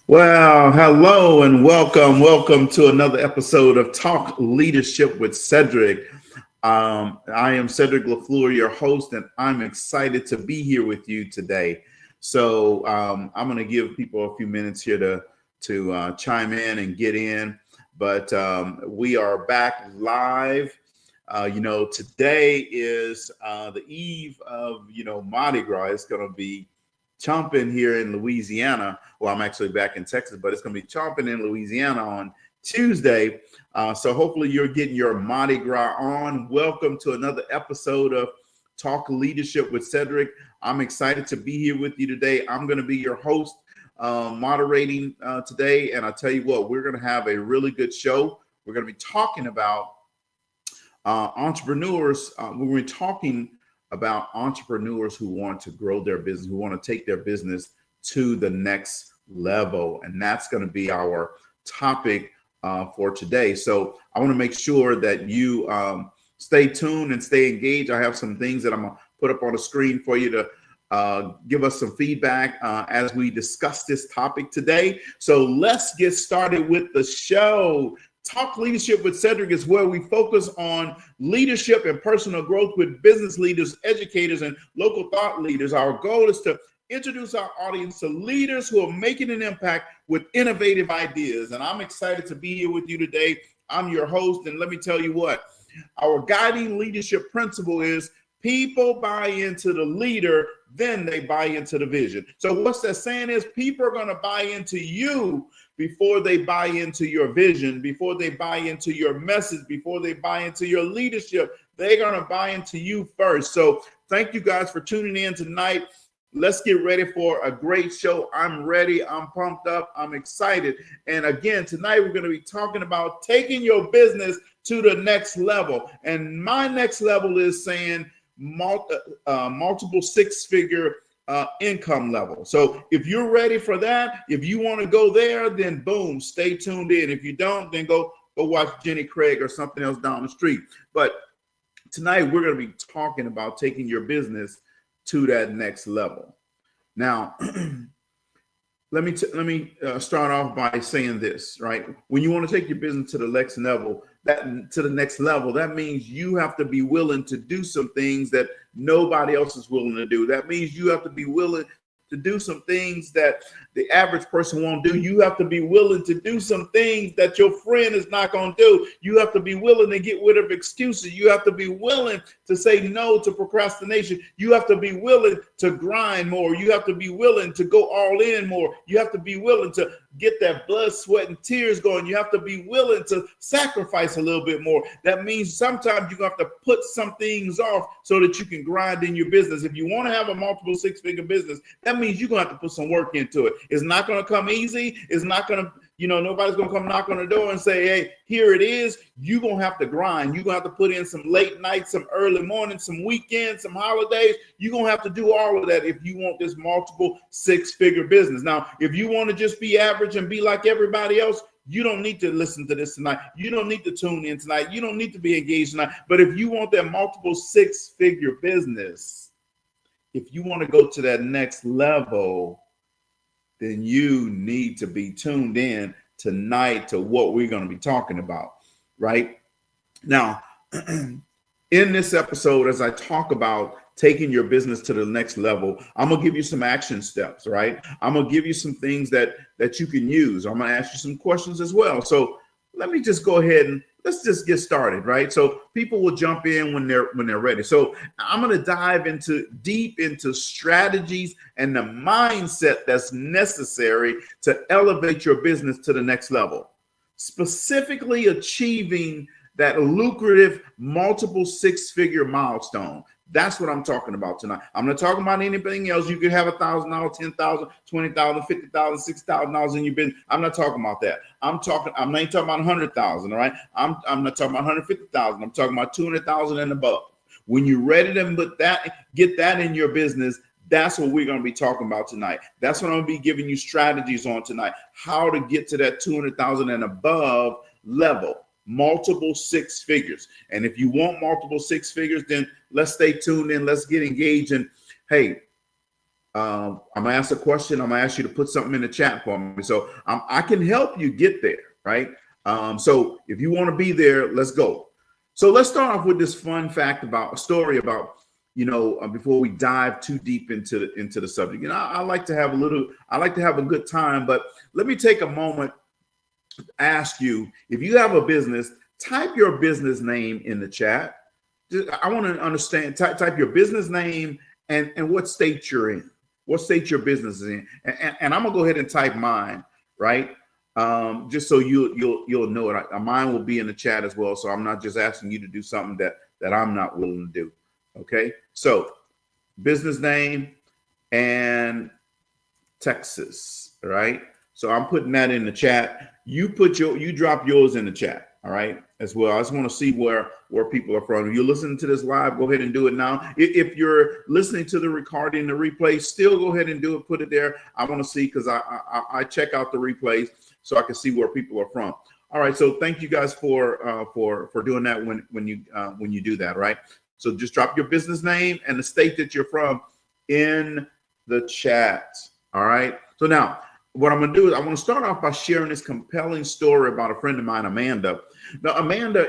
Well, hello and welcome. Welcome to another episode of Talk Leadership with Cedric. I am 𝗧𝗹𝗍𝗶𝗍𝗶, your host, and I'm excited to be here with you today. So I'm going to give people a few minutes here to chime in and get in, but we are back live. Today is the eve of Mardi Gras. It's going to be chomping here in Louisiana. Well, I'm actually back in Texas, but it's going to be chomping in Louisiana on Tuesday. So hopefully you're getting your Mardi Gras on. Welcome to another episode of Talk Leadership with Cedric. I'm excited to be here with you today. I'm going to be your host, moderating today. And I'll tell you what, we're going to have a really good show. We're going to be talking about entrepreneurs. We're talking about entrepreneurs who want to grow their business, who want to take their business to the next level. And that's going to be our topic for today. So I want to make sure that you stay tuned and stay engaged. I have some things that I'm going to put up on the screen for you to give us some feedback as we discuss this topic today. So let's get started with the show. Talk Leadership with Cedric is where we focus on leadership and personal growth with business leaders, educators, and local thought leaders. Our goal is to introduce our audience to leaders who are making an impact with innovative ideas. And I'm excited to be here with you today. I'm your host, and let me tell you what, our guiding leadership principle is people buy into the leader, then they buy into the vision. So what's that saying is people are going to buy into you before they buy into your vision, before they buy into your message, before they buy into your leadership. They're going to buy into you first. So thank you guys for tuning in tonight. Let's get ready for a great show. I'm ready. I'm pumped up. I'm excited. And again, tonight we're going to be talking about taking your business to the next level. And my next level is saying multiple six-figure income level. So if you're ready for that, if you want to go there, then boom, stay tuned in. If you don't, then go watch Jenny Craig or something else down the street. But tonight we're going to be talking about taking your business to that next level. Now, let me start off by saying this, right? When you want to take your business to the next level, that means you have to be willing to do some things that nobody else is willing to do. That means you have to be willing to do some things that the average person won't do. You have to be willing to do some things that your friend is not going to do. You have to be willing to get rid of excuses. You have to be willing to say no to procrastination. You have to be willing to grind more. You have to be willing to go all in more. You have to be willing to get that blood, sweat, and tears going. You have to be willing to sacrifice a little bit more. That means sometimes you're going to have to put some things off so that you can grind in your business. If you want to have a multiple six-figure business, that means you're going to have to put some work into it. It's not going to come easy. It's not going to, nobody's going to come knock on the door and say, hey, here it is. You're going to have to grind. You're going to have to put in some late nights, some early mornings, some weekends, some holidays. You're going to have to do all of that if you want this multiple six-figure business. Now, if you want to just be average and be like everybody else, you don't need to listen to this tonight. You don't need to tune in tonight. You don't need to be engaged tonight. But if you want that multiple six-figure business, if you want to go to that next level, then you need to be tuned in tonight to what we're going to be talking about, right? Now, in this episode, as I talk about taking your business to the next level, I'm going to give you some action steps, right? I'm going to give you some things that you can use. I'm going to ask you some questions as well. So let me just go ahead and let's just get started, right? So people will jump in when they're ready. So I'm going to dive deep into strategies and the mindset that's necessary to elevate your business to the next level, specifically achieving that lucrative multiple six-figure milestone. That's what I'm talking about tonight. I'm not talking about anything else. You could have $1,000, $10,000, $20,000, $50,000, $6,000 in your business. I'm not talking about that. I'm not talking about 100,000. All right. I'm not talking about 150,000. I'm talking about 200,000 and above. When you're ready to get that in your business, that's what we're going to be talking about tonight. That's what I'm going to be giving you strategies on tonight. How to get to that 200,000 and above level. Multiple six figures. And if you want multiple six figures, then let's stay tuned in. Let's get engaged. And hey, I'm gonna ask a question. I'm gonna ask you to put something in the chat for me, so I can help you get there, right? So if you want to be there, let's go. So let's start off with this fun fact about a story about, before we dive too deep into the subject. I like to have a good time, but let me take a moment, ask you, if you have a business, type your business name in the chat. I want to understand, type your business name and what state you're in, what state your business is in. And I'm gonna go ahead and type mine, right? Just so you'll know it. Mine will be in the chat as well. So I'm not just asking you to do something that I'm not willing to do. Okay. So business name and Texas, right? So I'm putting that in the chat. You drop yours in the chat. All right, as well. I just want to see where people are from. If you're listening to this live, go ahead and do it now. If you're listening to the recording, the replay, still go ahead and do it. Put it there. I want to see, because I check out the replays so I can see where people are from. All right, so thank you guys for doing that when you do that. Right. So just drop your business name and the state that you're from in the chat. All right. So now, what I'm going to do is I want to start off by sharing this compelling story about a friend of mine, Amanda. Now, Amanda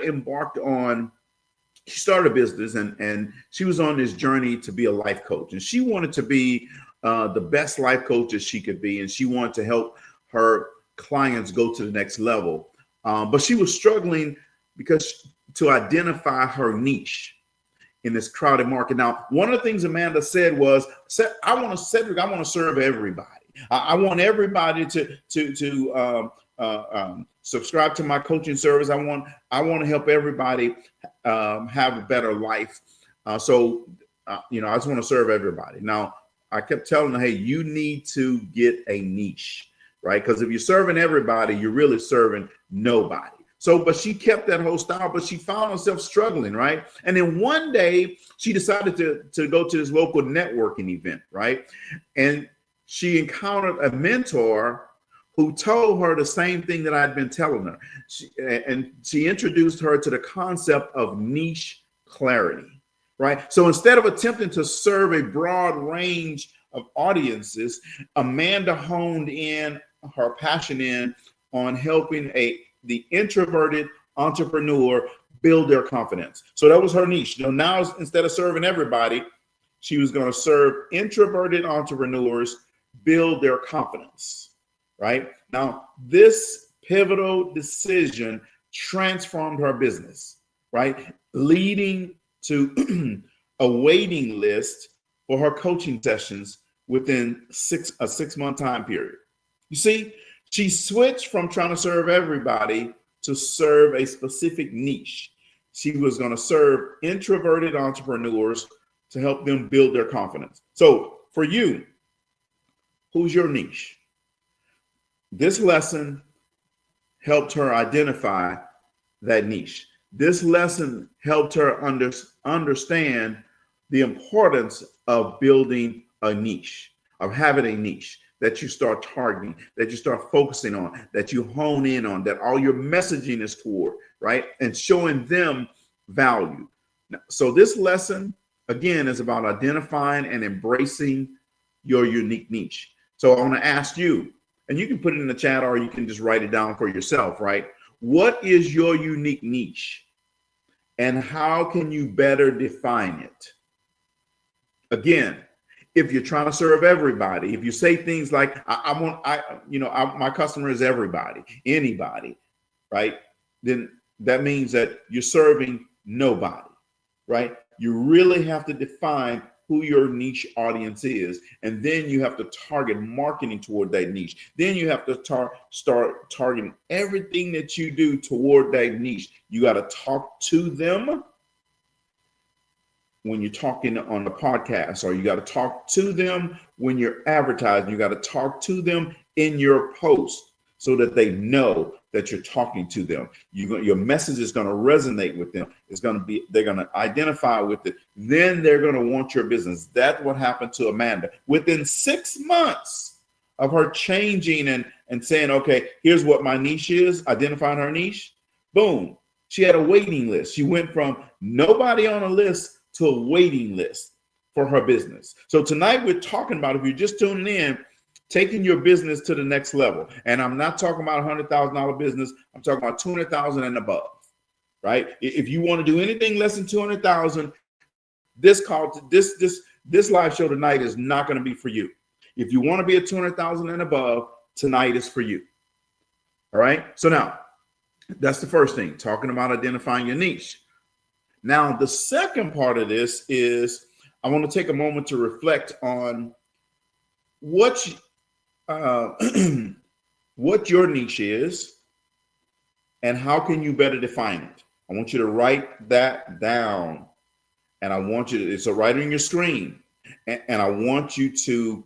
she started a business and she was on this journey to be a life coach. And she wanted to be the best life coach that she could be. And she wanted to help her clients go to the next level. But she was struggling to identify her niche in this crowded market. Now, one of the things Amanda said was, I want to serve everybody. I want everybody to subscribe to my coaching service. I want to help everybody have a better life. I just want to serve everybody. Now, I kept telling her, hey, you need to get a niche, right? Because if you're serving everybody, you're really serving nobody. But she kept that whole style, but she found herself struggling, right? And then one day she decided to go to this local networking event, right? And she encountered a mentor who told her the same thing that I'd been telling her. She introduced her to the concept of niche clarity, right? So instead of attempting to serve a broad range of audiences, Amanda honed in her passion on helping the introverted entrepreneur build their confidence. So that was her niche. Now instead of serving everybody, she was going to serve introverted entrepreneurs build their confidence, right? Now, this pivotal decision transformed her business, right? Leading to a waiting list for her coaching sessions within a 6-month time period. You see, she switched from trying to serve everybody to serve a specific niche. She was going to serve introverted entrepreneurs to help them build their confidence. So for you, who's your niche? This lesson helped her identify that niche. This lesson helped her understand the importance of building a niche, of having a niche that you start targeting, that you start focusing on, that you hone in on, that all your messaging is toward, right? And showing them value. So this lesson, again, is about identifying and embracing your unique niche. So I want to ask you, and you can put it in the chat or you can just write it down for yourself, right? What is your unique niche and how can you better define it? Again, if you're trying to serve everybody, if you say things like, my customer is everybody, anybody, right? Then that means that you're serving nobody, right? You really have to define who your niche audience is. And then you have to target marketing toward that niche. Then you have to start targeting everything that you do toward that niche. You got to talk to them when you're talking on the podcast, or you got to talk to them when you're advertising. You got to talk to them in your post so that they know that you're talking to them. Your message is going to resonate with them. They're going to identify with it. Then they're going to want your business. That's what happened to Amanda. Within 6 months of her changing and saying, okay, here's what my niche is, identifying her niche, boom, she had a waiting list. She went from nobody on a list to a waiting list for her business. So tonight we're talking about, if you're just tuning in, taking your business to the next level. And I'm not talking about $100,000 business. I'm talking about 200,000 and above, right? If you want to do anything less than 200,000, this live show tonight is not going to be for you. If you want to be at 200,000 and above, tonight is for you. All right. So now that's the first thing, talking about identifying your niche. Now, the second part of this is I want to take a moment to reflect on what your niche is and how can you better define it. I want you to write that down, and I want you to, it's right on your screen, and I want you to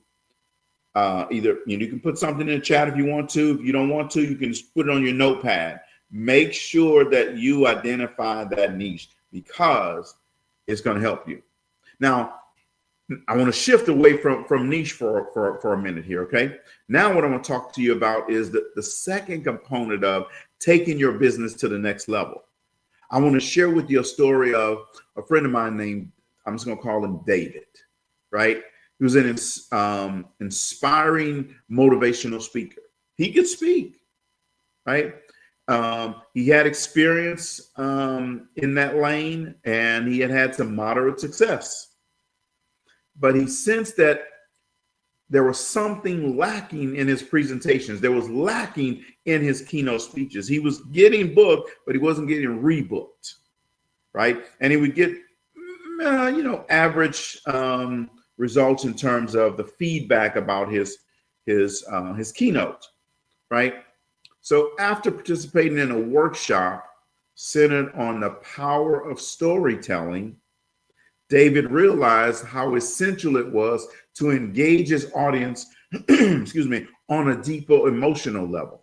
either, you can put something in the chat if you want to. If you don't want to, you can just put it on your notepad. Make sure that you identify that niche, because it's going to help you. Now, I want to shift away from niche for a minute here, okay? Now what I want to talk to you about is the second component of taking your business to the next level. I want to share with you a story of a friend of mine named, I'm just going to call him David, right? He was an inspiring motivational speaker. He could speak, right? He had experience in that lane, and he had some moderate success. But he sensed that there was something lacking in his presentations. There was lacking in his keynote speeches. He was getting booked, but he wasn't getting rebooked, right? And he would get, average results in terms of the feedback about his keynote, right? So after participating in a workshop centered on the power of storytelling, David realized how essential it was to engage his audience, on a deeper emotional level.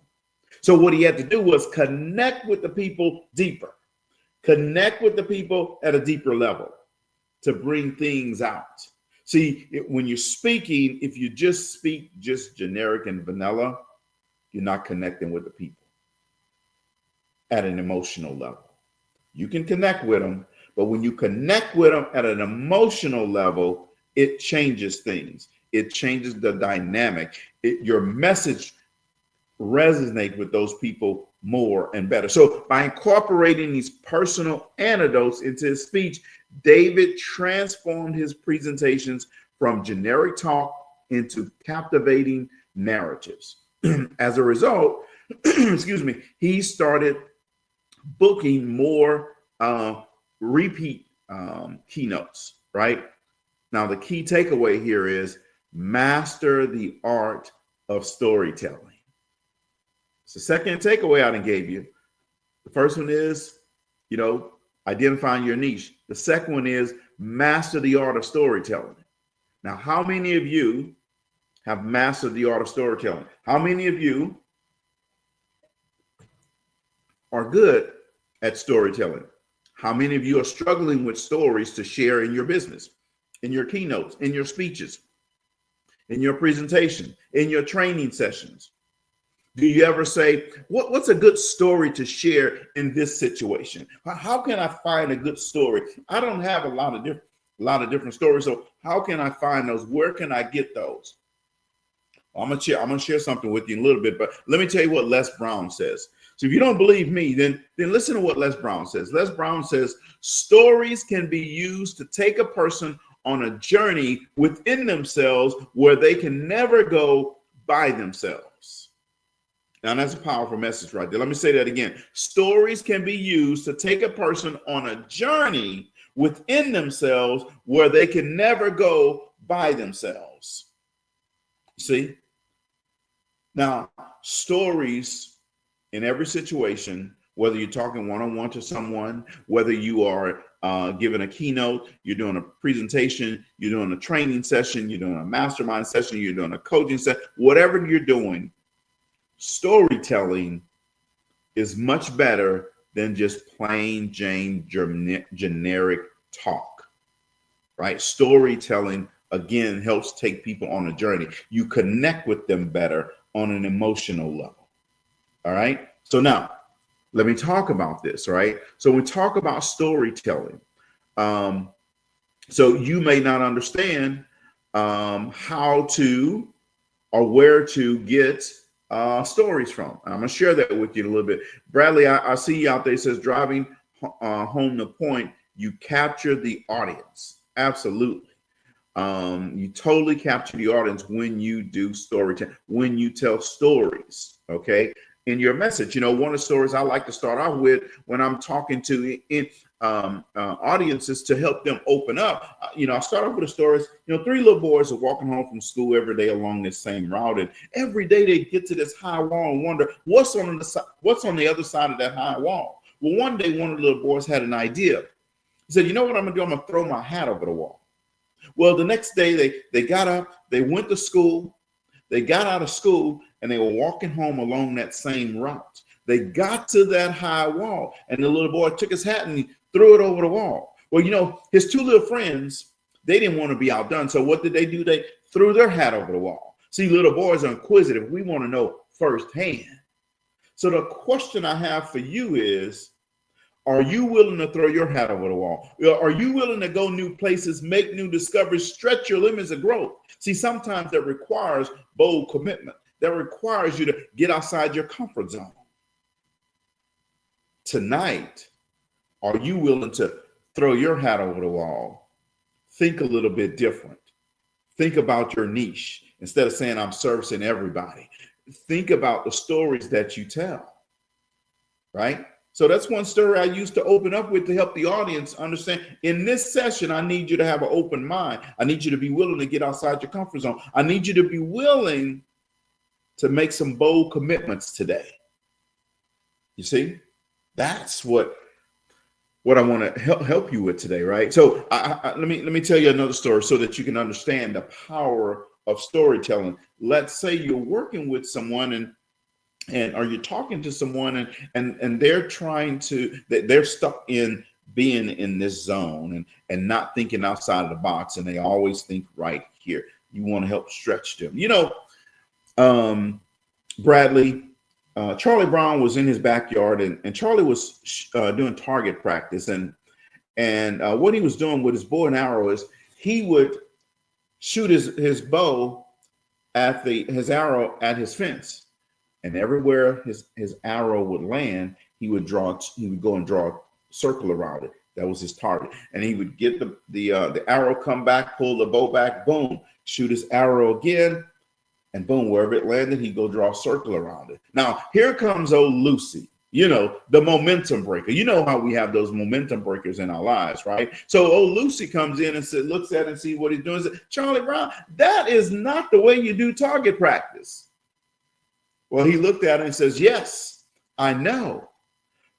So what he had to do was connect with the people deeper, connect with the people at a deeper level to bring things out. See, when you're speaking, if you just speak just generic and vanilla, you're not connecting with the people at an emotional level. You can connect with them, but when you connect with them at an emotional level, it changes things. It changes the dynamic. Your message resonates with those people more and better. So by incorporating these personal anecdotes into his speech, David transformed his presentations from generic talk into captivating narratives. As a result, he started booking more repeat keynotes, right? Now, the key takeaway here is master the art of storytelling. It's the second takeaway I done gave you. The first one is, identifying your niche. The second one is master the art of storytelling. Now, how many of you have mastered the art of storytelling? How many of you are good at storytelling? How many of you are struggling with stories to share in your business, in your keynotes, in your speeches, in your presentation, in your training sessions? Do you ever say, what's a good story to share in this situation? How can I find a good story? I don't have a lot of different stories. So how can I find those? Where can I get those? I'm gonna share something with you in a little bit, but let me tell you what Les Brown says. So if you don't believe me, then listen to what Les Brown says. Les Brown says, stories can be used to take a person on a journey within themselves where they can never go by themselves. Now that's a powerful message right there. Let me say that again. Stories can be used to take a person on a journey within themselves where they can never go by themselves. See? Now, stories in every situation, whether you're talking one-on-one to someone, whether you are giving a keynote, you're doing a presentation, you're doing a training session, you're doing a mastermind session, you're doing a coaching session, whatever you're doing, storytelling is much better than just plain Jane generic talk, right? Storytelling, again, helps take people on a journey. You connect with them better on an emotional level. All right. So now let me talk about this, right? So when we talk about storytelling, So you may not understand how to or where to get stories from. I'm going to share that with you a little bit. Bradley, I see you out there. It says driving home the point, you capture the audience. Absolutely. You totally capture the audience when you do storytelling, when you tell stories, okay? In your message, you know, one of the stories I like to start off with when I'm talking to audiences to help them open up. You know, I start off with the stories. You know, 3 little boys are walking home from school every day along this same route, and every day they get to this high wall and wonder what's on the other side of that high wall. Well, one day one of the little boys had an idea. He said, "You know what I'm gonna do? I'm gonna throw my hat over the wall." Well, the next day they got up, they went to school, they got out of school, and they were walking home along that same route. They got to that high wall, and the little boy took his hat and he threw it over the wall. Well, you know, his 2 little friends, they didn't want to be outdone. So what did they do? They threw their hat over the wall. See, little boys are inquisitive. We want to know firsthand. So the question I have for you is, are you willing to throw your hat over the wall? Are you willing to go new places, make new discoveries, stretch your limits of growth? See, sometimes that requires bold commitment. That requires you to get outside your comfort zone. Tonight, are you willing to throw your hat over the wall? Think a little bit different. Think about your niche. Instead of saying I'm servicing everybody, think about the stories that you tell, right? So that's one story I used to open up with to help the audience understand. In this session, I need you to have an open mind. I need you to be willing to get outside your comfort zone. I need you to be willing to make some bold commitments today. You see, that's what I want to help you with today, right? So let me tell you another story so that you can understand the power of storytelling. Let's say you're working with someone and are you talking to someone and they're they're stuck in being in this zone and not thinking outside of the box, and they always think right here. You want to help stretch them. You know, Bradley, Charlie Brown was in his backyard and Charlie was doing target practice, and what he was doing with his bow and arrow is he would shoot his bow at his arrow at his fence. And everywhere his arrow would land, he would go and draw a circle around it. That was his target. And he would get the arrow, come back, pull the bow back, boom, shoot his arrow again, and boom, wherever it landed, he'd go draw a circle around it. Now, here comes old Lucy, you know, the momentum breaker. You know how we have those momentum breakers in our lives, right? So old Lucy comes in and looks at it and sees what he's doing and says, "Charlie Brown, that is not the way you do target practice." Well, he looked at it and says, "Yes, I know.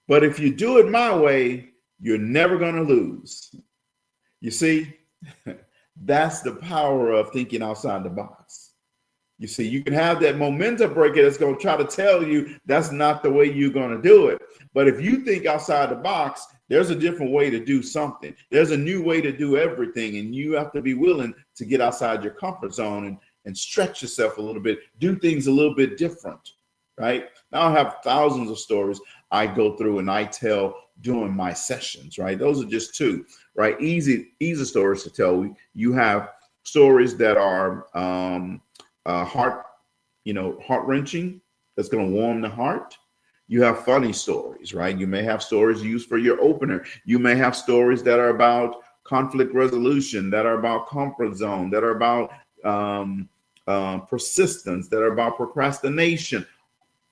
But if you do it my way, you're never going to lose." You see, that's the power of thinking outside the box. You see, you can have that momentum breaker that's going to try to tell you that's not the way you're going to do it. But if you think outside the box, there's a different way to do something. There's a new way to do everything. And you have to be willing to get outside your comfort zone and stretch yourself a little bit, do things a little bit different, right? Now I have thousands of stories I go through and I tell during my sessions, right? Those are just 2, right? Easy stories to tell. You have stories that are heart-wrenching, that's going to warm the heart. You have funny stories, right? You may have stories used for your opener. You may have stories that are about conflict resolution, that are about comfort zone, that are about persistence, that are about procrastination,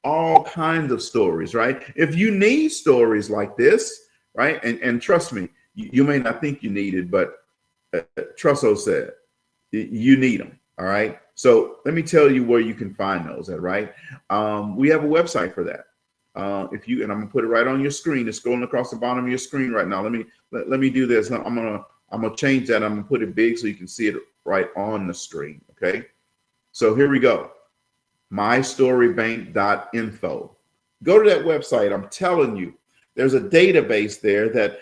all kinds of stories, right? If you need stories like this, right? And trust me, you may not think you need it, but trust 𝗖𝗲𝗱𝗍, you need them. All right. So let me tell you where you can find those at, right? We have a website for that. And I'm gonna put it right on your screen. It's scrolling across the bottom of your screen right now. Let me do this. I'm gonna change that. I'm gonna put it big so you can see it right on the screen. Okay. So here we go. mystorybank.info. Go to that website. I'm telling you, there's a database there that,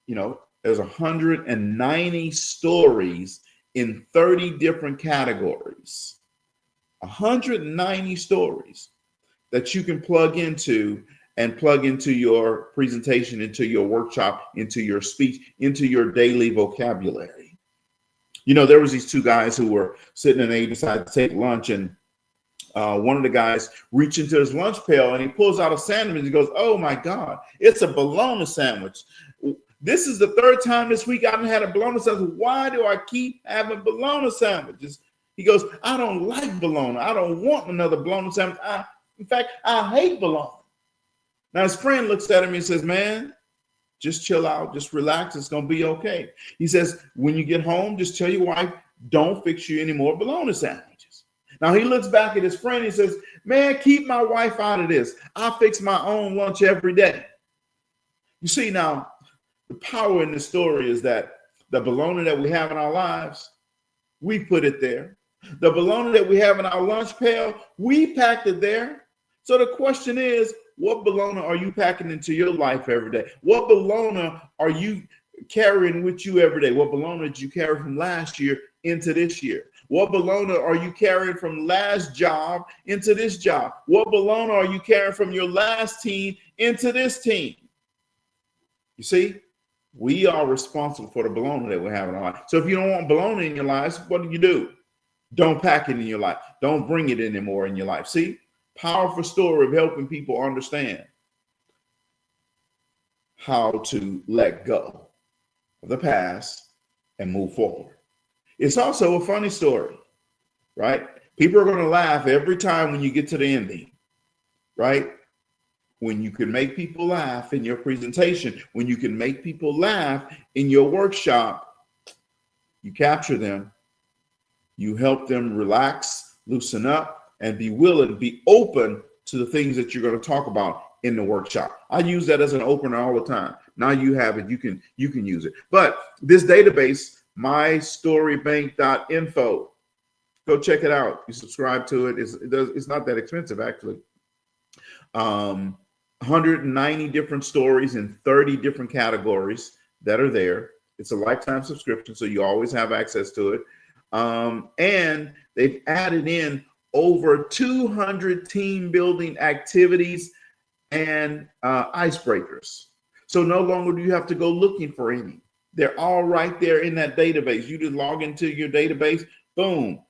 you know, there's 190 stories in 30 different categories. 190 stories that you can plug into your presentation, into your workshop, into your speech, into your daily vocabulary. You know, there was these two guys who were sitting and they decided to take lunch, and one of the guys reached into his lunch pail and he pulls out a sandwich. He goes, "Oh my God, it's a bologna sandwich. This is the third time this week I've had a bologna sandwich. Why do I keep having bologna sandwiches?" He goes, "I don't like bologna. I don't want another bologna sandwich. In fact, I hate bologna." Now his friend looks at him and says, "Man, just chill out, just relax. It's going to be okay." He says, "When you get home, just tell your wife, don't fix you any more bologna sandwiches." Now he looks back at his friend. He says, "Man, keep my wife out of this. I fix my own lunch every day." You see, now the power in this story is that the bologna that we have in our lives, we put it there. The bologna that we have in our lunch pail, we packed it there. So the question is, what bologna are you packing into your life every day? What bologna are you carrying with you every day? What bologna did you carry from last year into this year? What bologna are you carrying from last job into this job? What bologna are you carrying from your last team into this team? You see, we are responsible for the bologna that we have in our life. So if you don't want bologna in your lives, what do? Don't pack it in your life. Don't bring it anymore in your life. See? Powerful story of helping people understand how to let go of the past and move forward. It's also a funny story, right? People are going to laugh every time when you get to the ending, right? When you can make people laugh in your presentation, when you can make people laugh in your workshop, you capture them, you help them relax, loosen up, and be willing, be open to the things that you're going to talk about in the workshop. I use that as an opener all the time. Now you have it, you can use it. But this database, 𝗖𝗲𝗱𝗿𝗶𝗵, go check it out. You subscribe to it. It's not that expensive, actually. 190 different stories in 30 different categories that are there. It's a lifetime subscription, so you always have access to it. And they've added in over 200 team building activities and icebreakers. So no longer do you have to go looking for any. They're all right there in that database. You just log into your database, boom,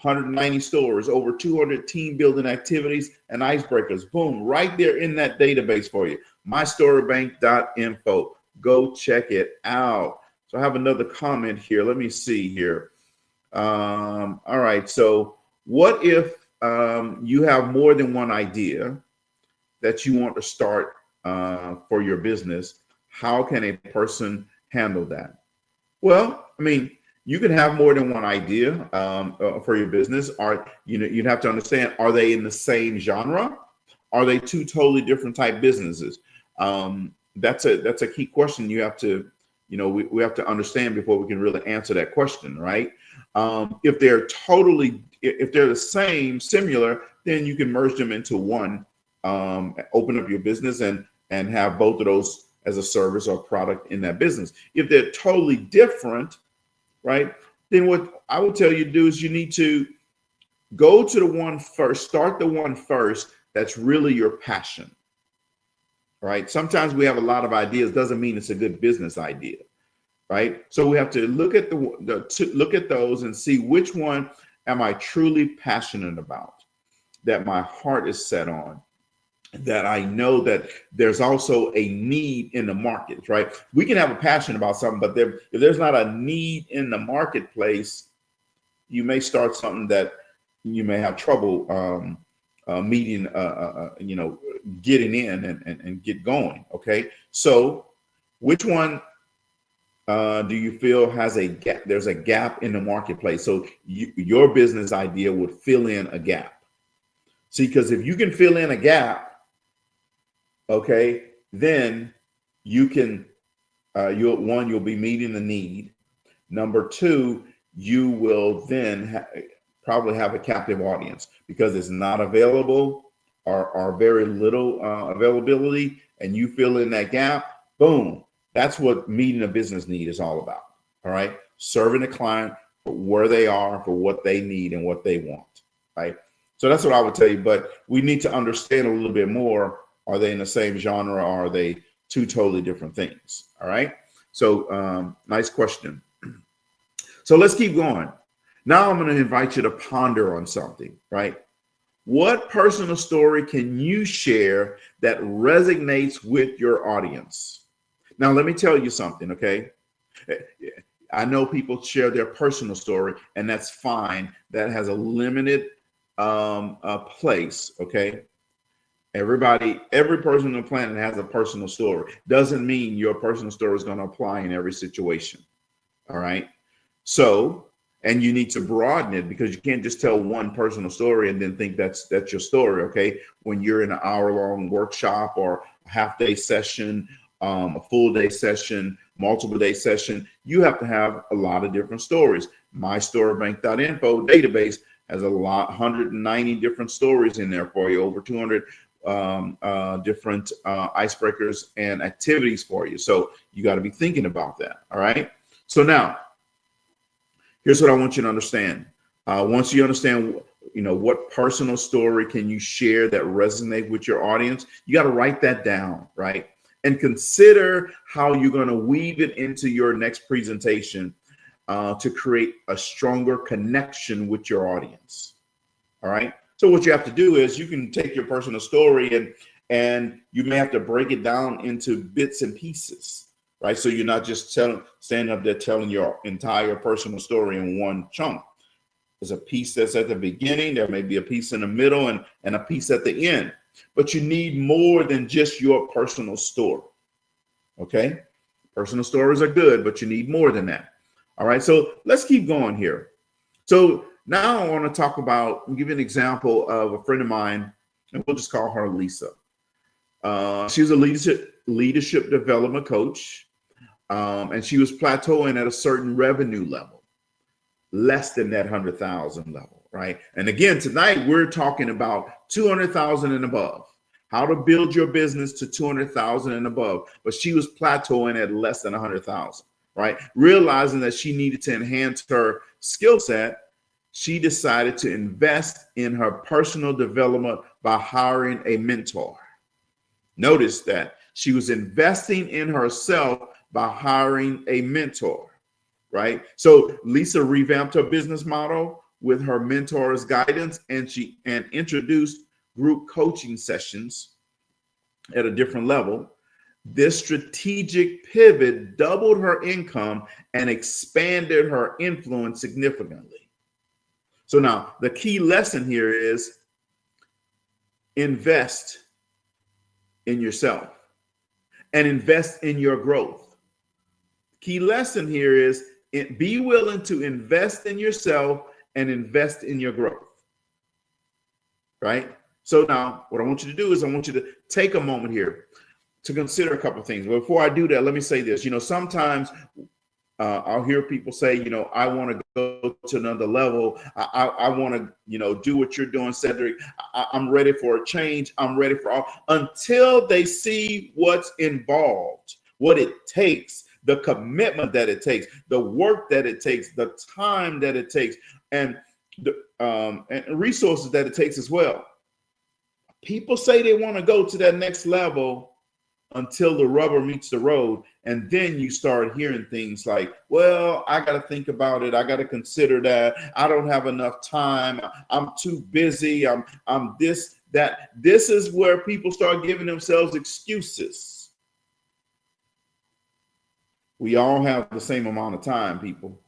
190 stores, over 200 team building activities and icebreakers, boom, right there in that database for you. 𝗖𝗲𝗱𝗿𝗶𝗵. Go check it out. So I have another comment here. Let me see here. All right, so what if you have more than one idea that you want to start for your business? How can a person handle that? Well, I mean, you can have more than one idea for your business. You'd have to understand, are they in the same genre? Are they two totally different type businesses? That's a key question you have to, we have to understand before we can really answer that question, right? If they're the same, similar, then you can merge them into one, open up your business and have both of those as a service or product in that business. If they're totally different, right, then what I would tell you to do is you need to go to the one first, start the one first that's really your passion, right? Sometimes we have a lot of ideas, doesn't mean it's a good business idea. Right, so we have to look at look at those and see which one am I truly passionate about, that my heart is set on, that I know that there's also a need in the market. Right, we can have a passion about something, but if there's not a need in the marketplace, you may start something that you may have trouble meeting, getting in and get going. Okay, so which one do you feel has a gap? There's a gap in the marketplace. So your business idea would fill in a gap. See, because if you can fill in a gap, okay, then you can, you'll be meeting the need. Number two, you will then probably have a captive audience because it's not available or very little availability, and you fill in that gap, boom. That's what meeting a business need is all about. All right. Serving the client for where they are, for what they need and what they want. Right. So that's what I would tell you. But we need to understand a little bit more. Are they in the same genre? Or are they two totally different things? All right. So nice question. So let's keep going. Now I'm going to invite you to ponder on something, right? What personal story can you share that resonates with your audience? Now, let me tell you something, okay? I know people share their personal story, and that's fine. That has a limited place, okay? Every person on the planet has a personal story. Doesn't mean your personal story is going to apply in every situation, all right? So, and you need to broaden it, because you can't just tell one personal story and then think that's your story, okay? When you're in an hour-long workshop or a half-day session, a full-day session, multiple-day session, you have to have a lot of different stories. My 𝗖𝗶𝗱𝗿𝗶𝗰 database has 190 different stories in there for you, over 200 different icebreakers and activities for you. So you got to be thinking about that, all right? So now, here's what I want you to understand. Once you understand, what personal story can you share that resonate with your audience, you got to write that down, right? And consider how you're going to weave it into your next presentation to create a stronger connection with your audience. All right. So what you have to do is you can take your personal story and you may have to break it down into bits and pieces, right? So you're not just standing up there telling your entire personal story in one chunk. There's a piece that's at the beginning. There may be a piece in the middle and a piece at the end. But you need more than just your personal story, okay? Personal stories are good, but you need more than that. All right, so let's keep going here. So now I want to talk about, I'll give you an example of a friend of mine, and we'll just call her Lisa. She's a leadership development coach, and she was plateauing at a certain revenue level, less than that 100,000 level. Right. And again, tonight we're talking about 200,000 and above, how to build your business to 200,000 and above. But she was plateauing at less than 100,000. Right. Realizing that she needed to enhance her skill set, she decided to invest in her personal development by hiring a mentor. Notice that she was investing in herself by hiring a mentor. Right. So Lisa revamped her business model with her mentor's guidance, and she introduced group coaching sessions at a different level. This strategic pivot doubled her income and expanded her influence significantly. So now the key lesson here is invest in yourself and invest in your growth. Key lesson here is be willing to invest in yourself and invest in your growth, right? So now what I want you to do is I want you to take a moment here to consider a couple of things. But before I do that, let me say this. Sometimes I'll hear people say, I want to go to another level. I want to, do what you're doing, Cedric. I'm ready for a change. I'm ready for all, until they see what's involved, what it takes, the commitment that it takes, the work that it takes, the time that it takes, and the and resources that it takes as well. People say they want to go to that next level until the rubber meets the road, and then you start hearing things like, well, I got to think about it. I got to consider that. I don't have enough time. I'm too busy. I'm this, that. This is where people start giving themselves excuses. We all have the same amount of time, people.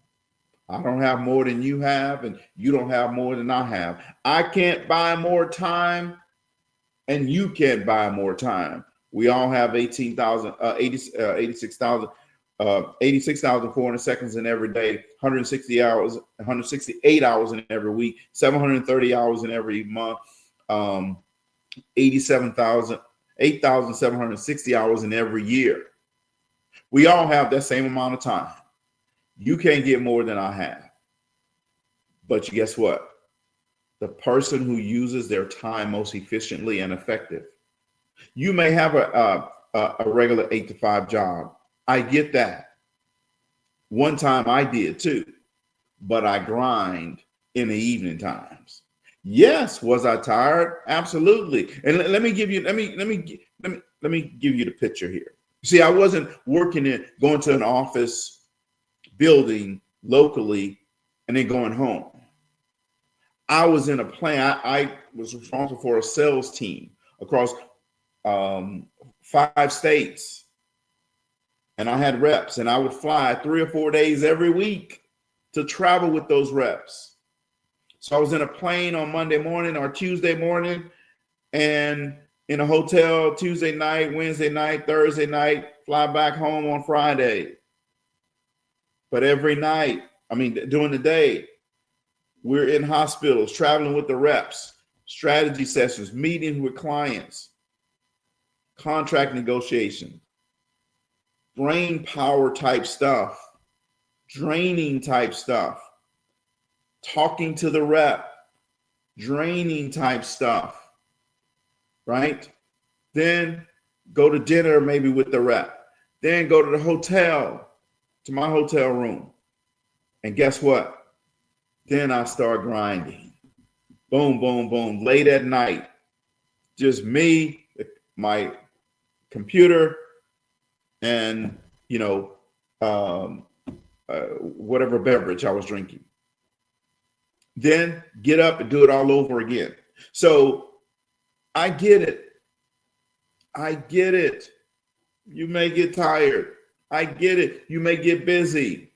I don't have more than you have, and you don't have more than I have. I can't buy more time, and you can't buy more time. We all have 86,400 seconds in every day, 160 hours, 168 hours in every week, 730 hours in every month, 8,760 hours in every year. We all have that same amount of time. You can't get more than I have. But guess what? The person who uses their time most efficiently and effective. You may have a regular 8-to-5 job. I get that. One time I did too, but I grind in the evening times. Yes, was I tired? Absolutely. And let me give you the picture here. See, I wasn't going to an office building locally and then going home. I was in a plan. I was responsible for a sales team across 5 states. And I had reps, and I would fly 3 or 4 days every week to travel with those reps. So I was in a plane on Monday morning or Tuesday morning, and in a hotel Tuesday night, Wednesday night, Thursday night, fly back home on Friday. But every night, during the day, we're in hospitals, traveling with the reps, strategy sessions, meetings with clients, contract negotiation, brain power type stuff, draining type stuff, talking to the rep, draining type stuff, right? Then go to dinner maybe with the rep, then go to the hotel, to my hotel room. And guess what? Then I start grinding. Boom, boom, boom, late at night. Just me, my computer, and whatever beverage I was drinking. Then get up and do it all over again. So I get it. I get it. You may get tired. I get it. You may get busy.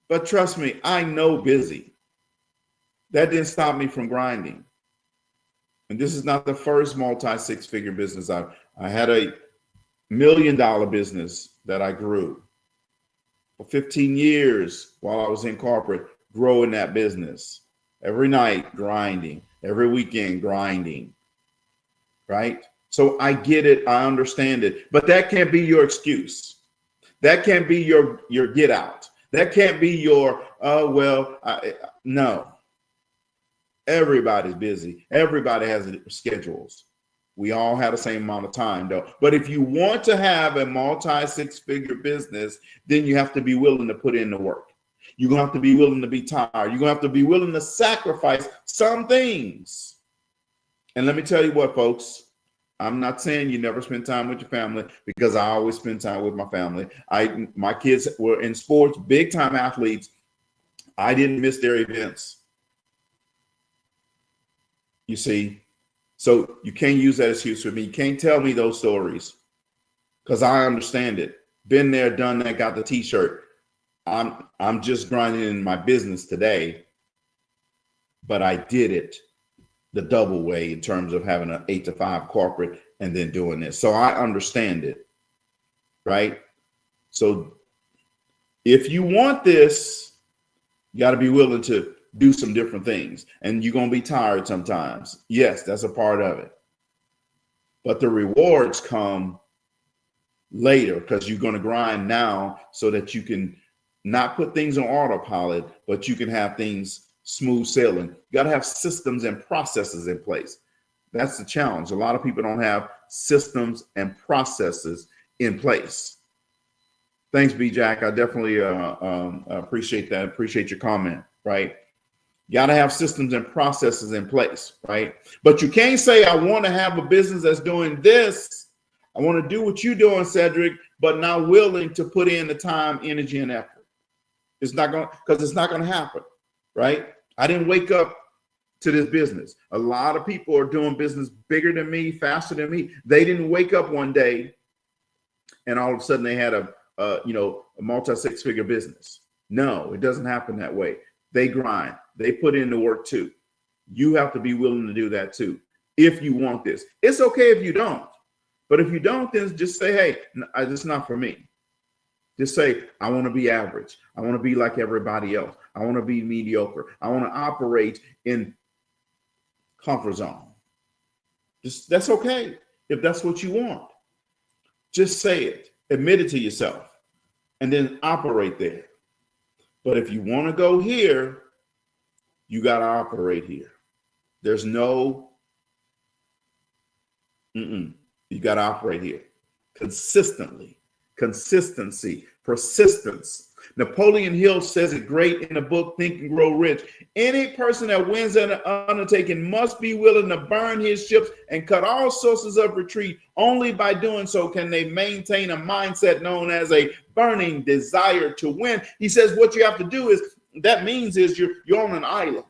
But trust me, I know busy. That didn't stop me from grinding. And this is not the first multi-6-figure business. I had a $1 million business that I grew for 15 years while I was in corporate, growing that business. Every night grinding, every weekend grinding, right? So I get it, I understand it, but that can't be your excuse. That can't be your get out. That can't be your, no. Everybody's busy. Everybody has schedules. We all have the same amount of time though. But if you want to have a multi-6-figure business, then you have to be willing to put in the work. You're going to have to be willing to be tired. You're going to have to be willing to sacrifice some things. And let me tell you what, folks, I'm not saying you never spend time with your family, because I always spend time with my family. My kids were in sports, big time athletes. I didn't miss their events. You see, so you can't use that excuse for me. You can't tell me those stories, because I understand it. Been there, done that, got the t-shirt. I'm just grinding in my business today, but I did it the double way in terms of having an 8 to 5 corporate and then doing this. So I understand it, right? So if you want this, you got to be willing to do some different things, and you're going to be tired sometimes. Yes, that's a part of it. But the rewards come later, because you're going to grind now so that you can not put things on autopilot, but you can have things smooth sailing. You got to have systems and processes in place. That's the challenge. A lot of people don't have systems and processes in place. Thanks, B Jack. I definitely appreciate that. Appreciate your comment, right? You got to have systems and processes in place, right? But you can't say, I want to have a business that's doing this. I want to do what you're doing, Cedric, but not willing to put in the time, energy, and effort. It's not going, because it's not going to happen, right? I didn't wake up to this business. A lot of people are doing business bigger than me, faster than me. They didn't wake up one day and all of a sudden they had a multi-6-figure business. No, it doesn't happen that way. They grind. They put in the work too. You have to be willing to do that too, if you want this. It's okay if you don't. But if you don't, then just say, hey, it's not for me. Just say, I want to be average. I want to be like everybody else. I want to be mediocre. I want to operate in comfort zone. That's okay if that's what you want. Just say it. Admit it to yourself, and then operate there. But if you want to go here, you got to operate here. There's no, you got to operate here consistently. Consistency, persistence, Napoleon Hill says it great in the book, Think and Grow Rich. Any person that wins an undertaking must be willing to burn his ships and cut all sources of retreat. Only by doing so can they maintain a mindset known as a burning desire to win. He says what you have to do is, that means is you're on an island,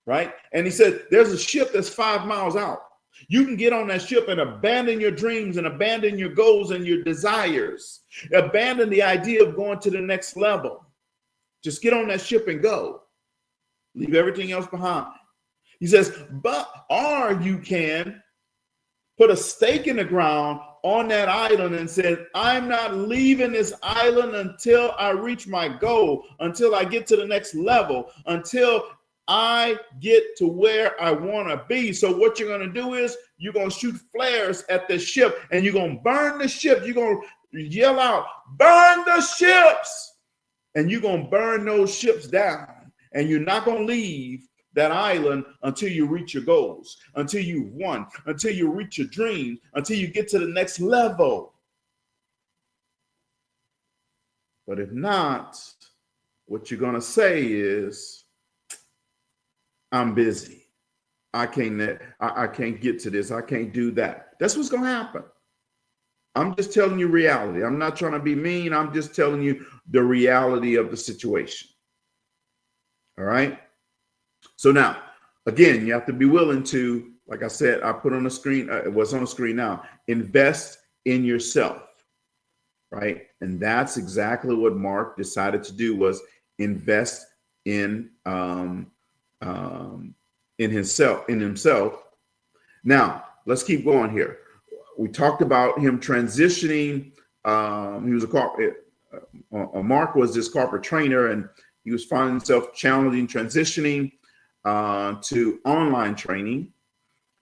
right? And he said there's a ship that's 5 miles out. You can get on that ship and abandon your dreams and abandon your goals and your desires. Abandon the idea of going to the next level. Just get on that ship and go. Leave everything else behind. He says, or you can put a stake in the ground on that island and said, I'm not leaving this island until I reach my goal, until I get to the next level, until I get to where I want to be. So what you're going to do is you're going to shoot flares at the ship and you're going to burn the ship. You're going to yell out, burn the ships. And you're going to burn those ships down. And you're not going to leave that island until you reach your goals, until you've won, until you reach your dreams, until you get to the next level. But if not, what you're going to say is, I'm busy. I can't get to this. I can't do that. That's what's going to happen. I'm just telling you reality. I'm not trying to be mean. I'm just telling you the reality of the situation. All right. So now, again, you have to be willing to, like I said, I put on the screen, what's on the screen now, invest in yourself. Right. And that's exactly what Mark decided to do, was invest in himself. Now, let's keep going here. We talked about him transitioning. He was Mark was this corporate trainer, and he was finding himself challenging, transitioning to online training.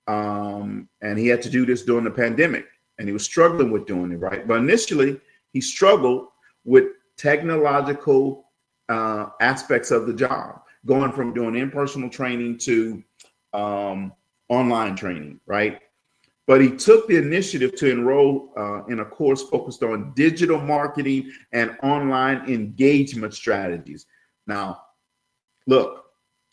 And he had to do this during the pandemic, and he was struggling with doing it, right? But initially, he struggled with technological aspects of the job, going from doing in-person training to online training, right? But he took the initiative to enroll in a course focused on digital marketing and online engagement strategies. Now, look,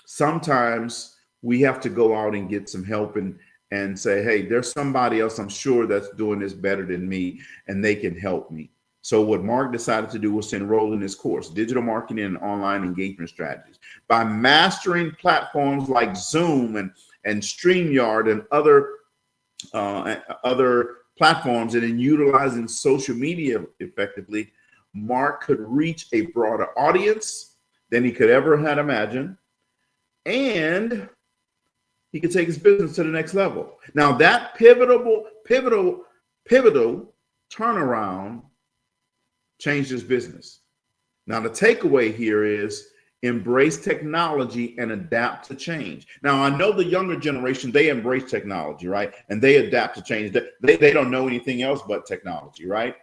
sometimes we have to go out and get some help and say, hey, there's somebody else I'm sure that's doing this better than me, and they can help me. So what Mark decided to do was to enroll in this course, Digital Marketing and Online Engagement Strategies. By mastering platforms like Zoom and StreamYard and other platforms, and in utilizing social media effectively, Mark could reach a broader audience than he could ever had imagined, and he could take his business to the next level. Now that pivotal turnaround changed his business. Now the takeaway here is embrace technology and adapt to change. Now I know the younger generation, they embrace technology, right? And they adapt to change. They don't know anything else but technology, right?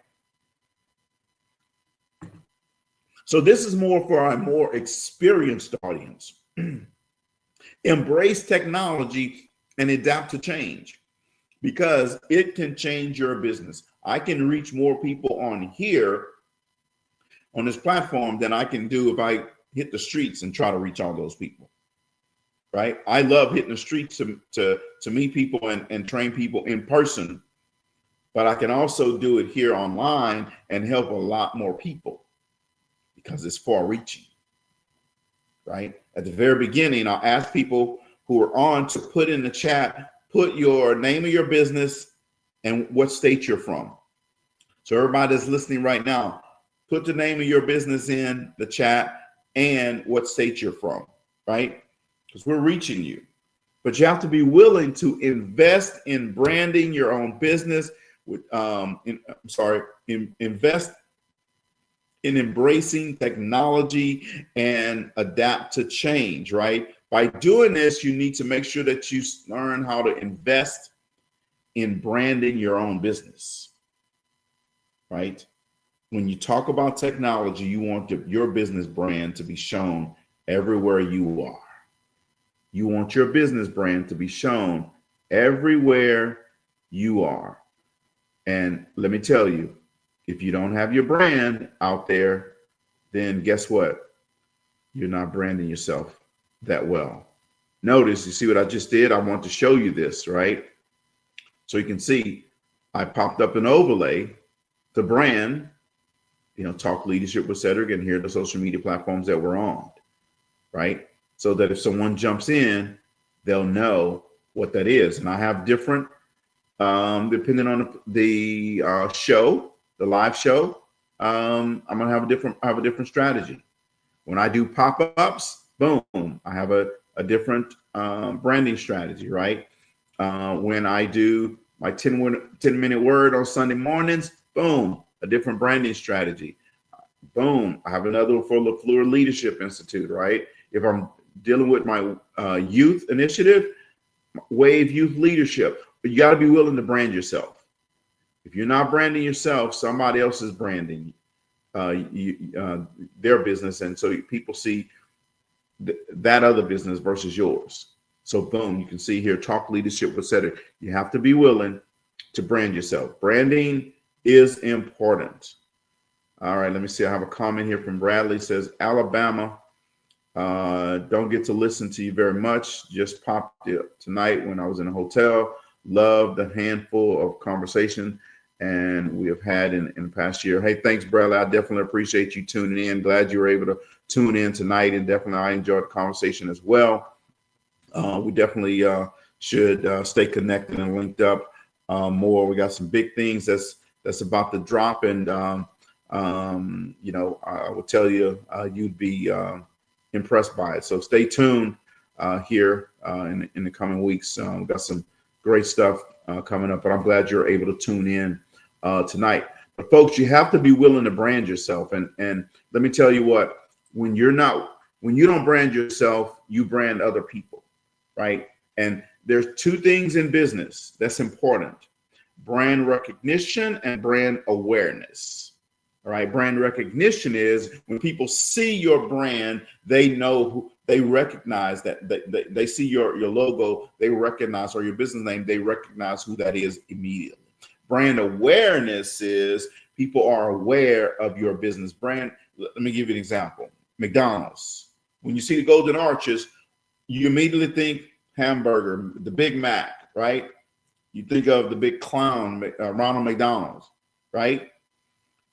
So this is more for our more experienced audience. Embrace technology and adapt to change, because it can change your business. I can reach more people on here, on this platform, than I can do if I hit the streets and try to reach all those people, right? I love hitting the streets to meet people and train people in person, but I can also do it here online and help a lot more people because it's far reaching, right? At the very beginning, I'll ask people who are on to put in the chat, put your name of your business and what state you're from. So everybody that's listening right now, put the name of your business in the chat and what state you're from, right? Because we're reaching you. But you have to be willing to invest in branding your own business. Invest in embracing technology and adapt to change, right? By doing this, you need to make sure that you learn how to invest in branding your own business, right? When you talk about technology, you want your business brand to be shown everywhere you are. You want your business brand to be shown everywhere you are. And let me tell you, if you don't have your brand out there, then guess what? You're not branding yourself that well. Notice, you see what I just did? I want to show you this, right? So you can see I popped up an overlay, the brand, Talk Leadership with Cedric, and here are the social media platforms that we're on, right? So that if someone jumps in, they'll know what that is. And I have different, depending on the show, the live show, I'm gonna have a different strategy. When I do pop-ups, boom, I have a different branding strategy, right? When I do my 10-minute word on Sunday mornings, boom, a different branding strategy. Boom, I have another one for LaFleur Leadership Institute, right? If I'm dealing with my youth initiative, Wave Youth Leadership, but you got to be willing to brand yourself. If you're not branding yourself, somebody else is branding their business, and so people see that other business versus yours. So boom, you can see here, Talk Leadership with Cedric. You have to be willing to brand yourself. Branding is important. All right, let me see. I have a comment here from Bradley. It says, Alabama, don't get to listen to you very much. Just popped it tonight when I was in a hotel. Love the handful of conversation and we have had in the past year. Hey, thanks, Bradley. I definitely appreciate you tuning in. Glad you were able to tune in tonight, and definitely I enjoyed the conversation as well. We definitely should stay connected and linked up more. We got some big things that's about to drop, and I will tell you, you'd be impressed by it. So stay tuned here in the coming weeks. We've got some great stuff coming up, but I'm glad you're able to tune in tonight. But folks, you have to be willing to brand yourself. And let me tell you what, when you don't brand yourself, you brand other people, right? And there's two things in business that's important: brand recognition and brand awareness. All right. Brand recognition is when people see your brand, they know they recognize that they see your logo, they recognize, or your business name, they recognize who that is immediately. Brand awareness is people are aware of your business brand. Let me give you an example. McDonald's. When you see the golden arches, you immediately think hamburger, the Big Mac, right? You think of the big clown, Ronald McDonald's, right?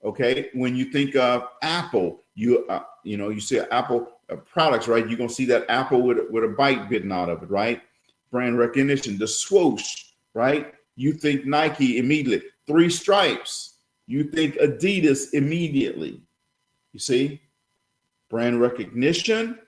Okay. When you think of Apple, you see Apple products, right? You're gonna see that apple with a bite bitten out of it, right? Brand recognition. The swoosh, right? You think Nike immediately. 3 stripes. You think Adidas immediately. You see, brand recognition,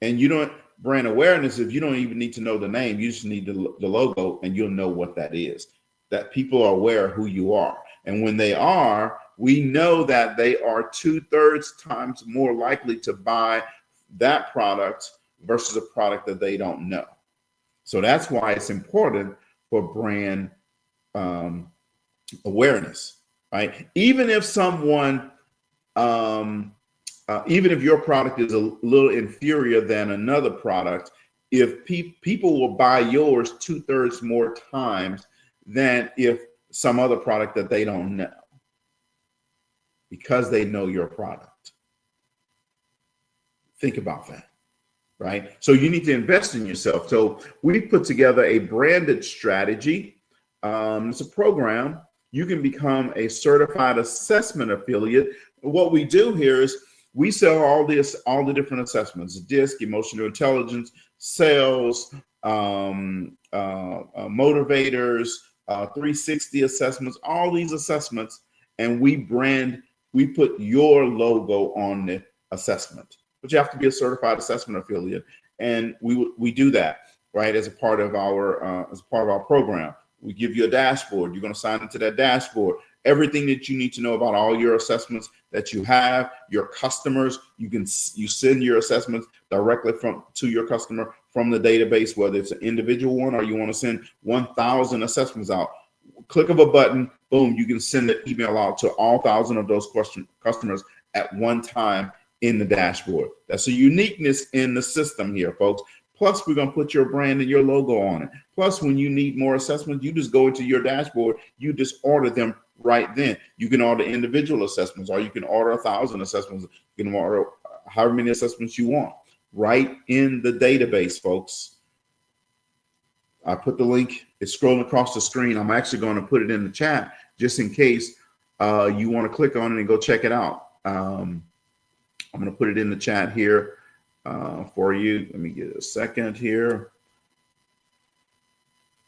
and brand awareness. If you don't even need to know the name, you just need the logo, and you'll know what that is. That people are aware of who you are, and when they are, we know that they are 2/3 times more likely to buy that product versus a product that they don't know. So that's why it's important for brand awareness, right? Even if someone, even if your product is a little inferior than another product, if people will buy yours 2/3 more times than if some other product that they don't know, because they know your product. Think about that, right? So you need to invest in yourself. So we put together a branded strategy. It's a program. You can become a certified assessment affiliate. What we do here is we sell all the different assessments: DISC, emotional intelligence, sales, motivators, 360 assessments, all these assessments, and we put your logo on the assessment. But you have to be a certified assessment affiliate, and we do that, right, as a part of our program. We give you a dashboard. You're going to sign into that dashboard. Everything that you need to know about all your assessments that you have, your customers, you send your assessments directly to your customer from the database, whether it's an individual one or you want to send 1,000 assessments out. Click of a button, boom, you can send an email out to all 1,000 of those customers at one time in the dashboard. That's a uniqueness in the system here, folks. Plus, we're going to put your brand and your logo on it. Plus, when you need more assessments, you just go into your dashboard, you just order them right then. You can order individual assessments, or you can order 1,000 assessments. You can order however many assessments you want right in the database, folks. I put the link, it's scrolling across the screen. I'm actually going to put it in the chat just in case you want to click on it and go check it out. I'm going to put it in the chat here for you. Let me get a second here.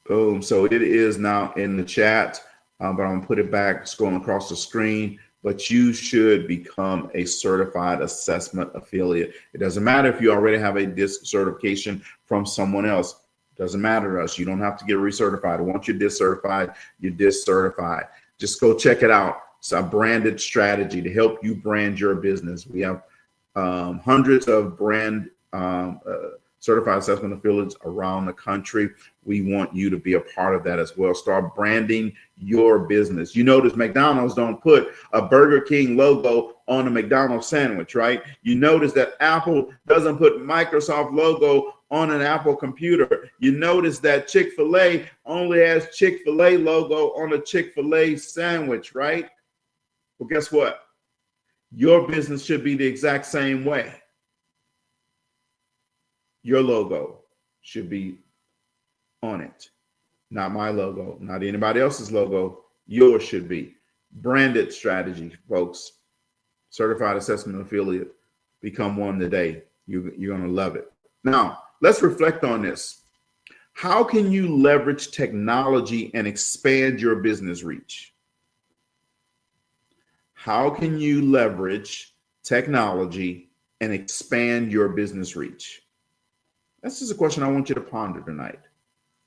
Boom. So it is now in the chat, but I'm going to put it back, scrolling across the screen. But you should become a certified assessment affiliate. It doesn't matter if you already have a DISC certification from someone else. It doesn't matter to us. You don't have to get recertified. Once you're DISC certified, you're DISC certified. Just go check it out. It's a branded strategy to help you brand your business. We have hundreds of brand certified assessment affiliates around the country. We want you to be a part of that as well. Start branding your business. You notice McDonald's don't put a Burger King logo on a McDonald's sandwich, right? You notice that Apple doesn't put Microsoft logo on an Apple computer. You notice that Chick-fil-A only has Chick-fil-A logo on a Chick-fil-A sandwich, right? Well, guess what? Your business should be the exact same way. Your logo should be on it. Not my logo, not anybody else's logo. Yours should be. Branded strategy, folks. Certified assessment affiliate. Become one today. You're going to love it. Now, let's reflect on this. How can you leverage technology and expand your business reach? How can you leverage technology and expand your business reach? That's just a question I want you to ponder tonight.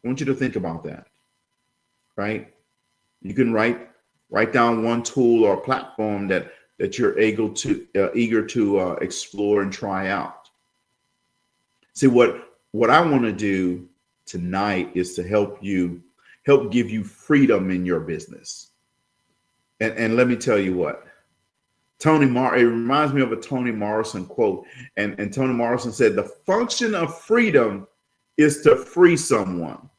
I want you to think about that, right? You can write down one tool or platform that you're eager to explore and try out. See, what I want to do tonight is to help give you freedom in your business. And let me tell you what, it reminds me of a Toni Morrison quote. And Toni Morrison said, the function of freedom is to free someone.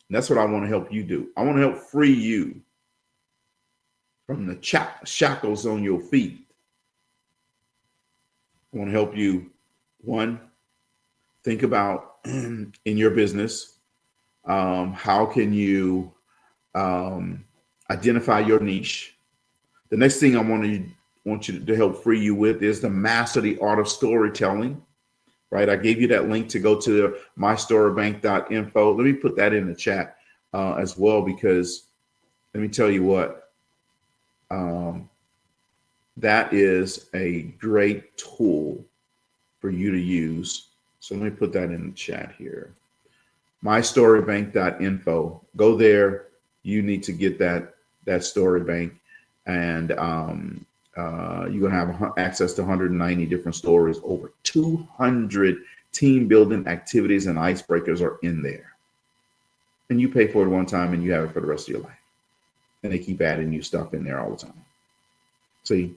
And that's what I want to help you do. I want to help free you from the shackles on your feet. I want to help you, one, think about in your business, how can you identify your niche? The next thing I want you to help free you with is to master the art of storytelling, right? I gave you that link to go to mystorybank.info. Let me put that in the chat as well, because let me tell you what, that is a great tool for you to use. So let me put that in the chat here. mystorybank.info. Go there. You need to get that story bank. And you're going to have access to 190 different stories. Over 200 team building activities and icebreakers are in there. And you pay for it one time and you have it for the rest of your life. And they keep adding new stuff in there all the time. See,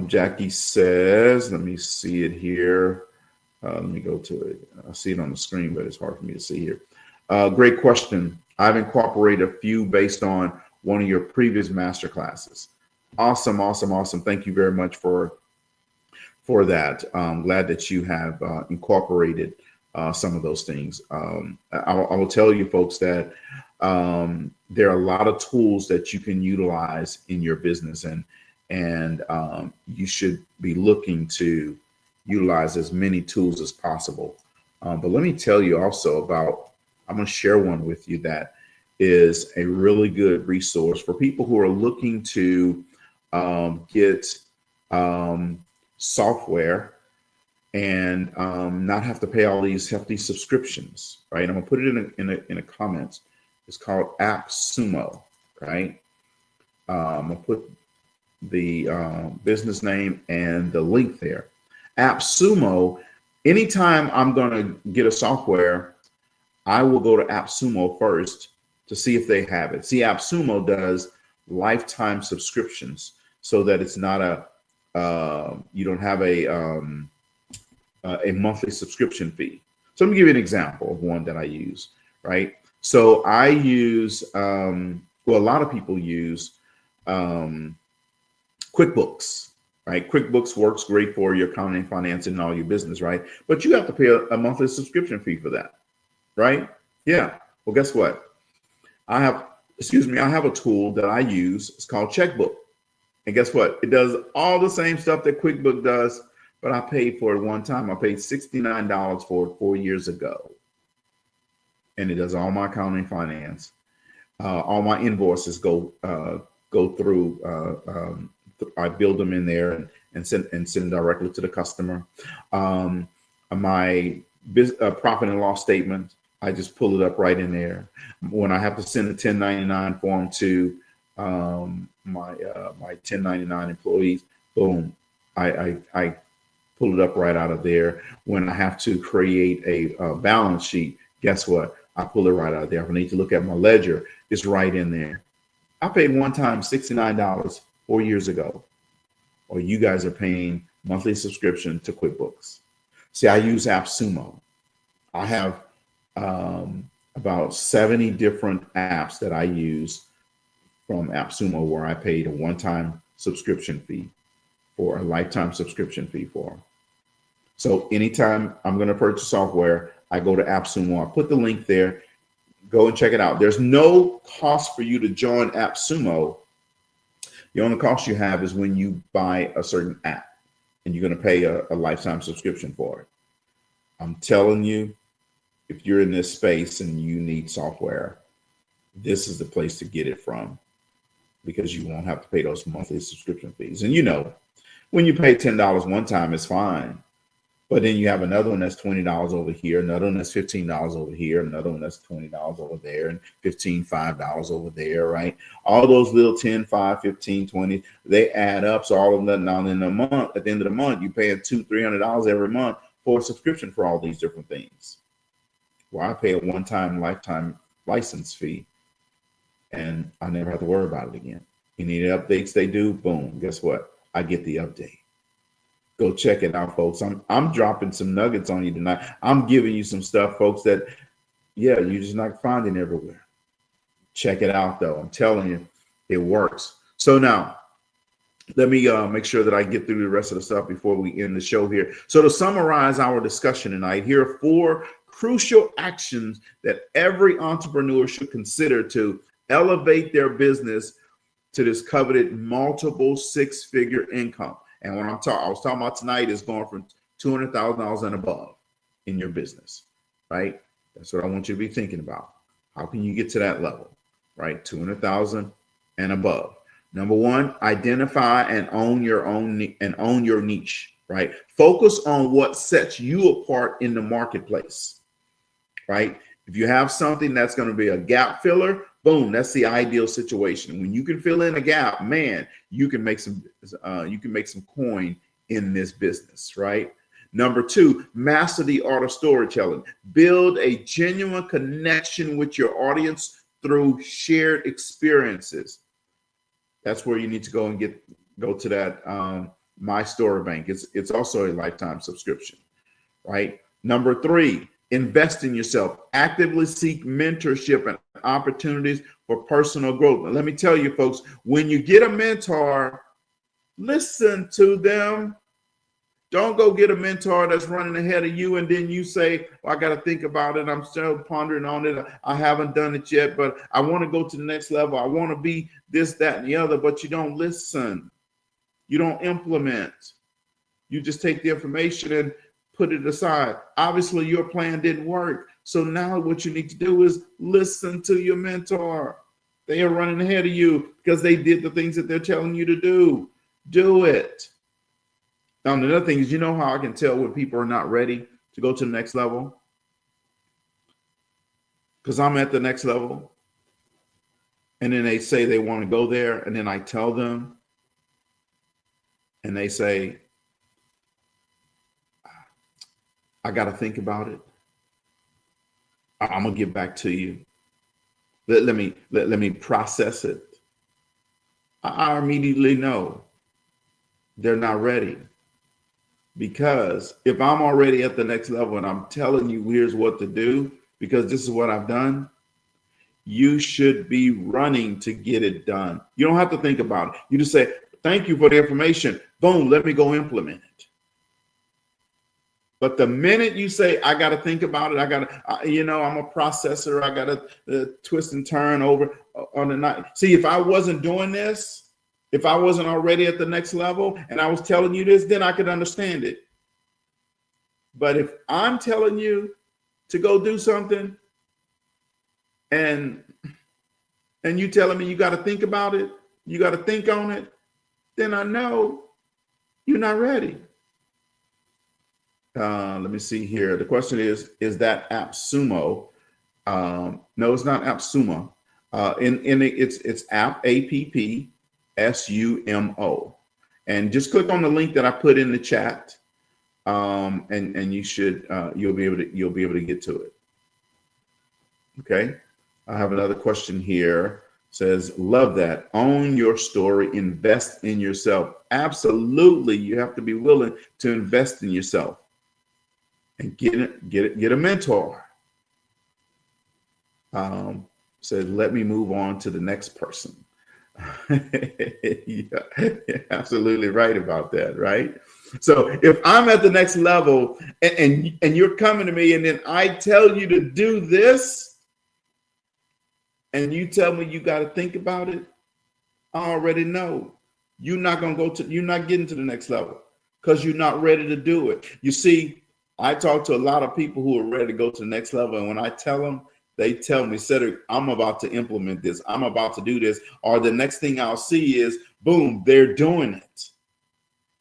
Jackie says, let me see it here. Let me go to it. I see it on the screen, but it's hard for me to see here. Great question. I've incorporated a few based on one of your previous master classes. Awesome, awesome, awesome. Thank you very much for that. I'm glad that you have incorporated some of those things. I will tell you folks that there are a lot of tools that you can utilize in your business, and you should be looking to utilize as many tools as possible. But let me tell you also about, I'm going to share one with you that is a really good resource for people who are looking to get software and not have to pay all these hefty subscriptions, right? I'm gonna put it in the comments. It's called 𝗓𝗋, right? I'm gonna put the business name and the link there. 𝗓𝗋. Anytime I'm gonna get a software, I will go to 𝗓𝗋 first to see if they have it. See, 𝗓𝗋 does lifetime subscriptions, so that it's not you don't have a monthly subscription fee. So let me give you an example of one that I use, right? So I use, well, well, a lot of people use QuickBooks, right? QuickBooks works great for your accounting, finance, and all your business, right? But you have to pay a monthly subscription fee for that, right? Yeah. Well, guess what? I have a tool that I use. It's called Checkbook. And guess what? It does all the same stuff that QuickBook does, but I paid for it one time. I paid $69 for it 4 years ago. And it does all my accounting, finance. All my invoices go through. I build them in there and send directly to the customer. My profit and loss statement, I just pull it up right in there. When I have to send a 1099 form to my 1099 employees, boom, I pull it up right out of there. When I have to create a balance sheet, guess what? I pull it right out of there. If I need to look at my ledger, it's right in there. I paid one time $69 4 years ago, or you guys are paying monthly subscription to QuickBooks. See, I use 𝗧𝗹�ស៊𝗵. I have about 70 different apps that I use from 𝗧𝗹�ស៊𝗵 where I paid a one-time subscription fee for a lifetime subscription fee for. So anytime I'm going to purchase software, I go to 𝗧𝗹�ស៊𝗵. I put the link there. Go and check it out. There's no cost for you to join 𝗧𝗹�ស៊𝗵. The only cost you have is when you buy a certain app and you're going to pay a lifetime subscription for it. I'm telling you, if you're in this space and you need software, this is the place to get it from, because you won't have to pay those monthly subscription fees. And you know, when you pay $10 one time, it's fine. But then you have another one that's $20 over here, another one that's $15 over here, another one that's $20 over there, and $5 over there, right? All those little 10, 5, 15, 20, they add up. So all of them now in a month, at the end of the month, you're paying $200, $300 every month for a subscription for all these different things. Well, I pay a one-time lifetime license fee, and I never have to worry about it again. Any updates they do, boom, guess what? I get the update. Go check it out, folks. I'm dropping some nuggets on you tonight. I'm giving you some stuff, folks, that, yeah, you're just not finding everywhere. Check it out, though. I'm telling you, it works. So now, let me make sure that I get through the rest of the stuff before we end the show here. So to summarize our discussion tonight, here are 4 crucial actions that every entrepreneur should consider to elevate their business to this coveted multiple 6-figure income. And what I was talking about tonight is going from $200,000 and above in your business, right? That's what I want you to be thinking about. How can you get to that level, right? 200,000 and above. Number 1, identify and own your niche, right? Focus on what sets you apart in the marketplace, right? If you have something that's going to be a gap filler, boom, that's the ideal situation. When you can fill in a gap, man, you can make some coin in this business, right? Number 2, master the art of storytelling. Build a genuine connection with your audience through shared experiences. That's where you need to go and go to that My Story Bank. It's also a lifetime subscription, right? Number 3, invest in yourself. Actively seek mentorship and opportunities for personal growth. Now, let me tell you, folks, when you get a mentor, listen to them. Don't go get a mentor that's running ahead of you and then you say, well, I got to think about it. I'm still pondering on it. I haven't done it yet, but I want to go to the next level. I want to be this, that, and the other, but you don't listen. You don't implement. You just take the information and put it aside. Obviously, your plan didn't work. So now what you need to do is listen to your mentor. They are running ahead of you because they did the things that they're telling you to do. Do it. Now, another thing is, you know how I can tell when people are not ready to go to the next level? Because I'm at the next level. And then they say they want to go there. And then I tell them. And they say, I got to think about it. I'm going to get back to you. Let me process it. I immediately know they're not ready. Because if I'm already at the next level and I'm telling you here's what to do, because this is what I've done, you should be running to get it done. You don't have to think about it. You just say, thank you for the information. Boom, let me go implement it. But the minute you say, I got to think about it, I got to, you know, I'm a processor, I got to twist and turn over on the night. See, if I wasn't doing this, if I wasn't already at the next level and I was telling you this, then I could understand it. But if I'm telling you to go do something and you telling me you got to think about it, you got to think on it, then I know you're not ready. Let me see here. The question is that 𝗧𝗹𝗱𝗶𝗃? No, it's not 𝗧𝗹𝗹𝗱𝗶. It's 𝗧𝗹𝗱𝗃, and just click on the link that I put in the chat, and you should you'll be able to get to it. Okay. I have another question here. Says, love that. Own your story. Invest in yourself. Absolutely, you have to be willing to invest in yourself. And get a mentor. Said, let me move on to the next person. You're absolutely right about that, right? So if I'm at the next level and you're coming to me and then I tell you to do this and you tell me you got to think about it, I already know you're not getting to the next level because you're not ready to do it. You see, I talk to a lot of people who are ready to go to the next level. And when I tell them, they tell me, Cedric, I'm about to implement this. I'm about to do this. Or the next thing I'll see is, boom, they're doing it,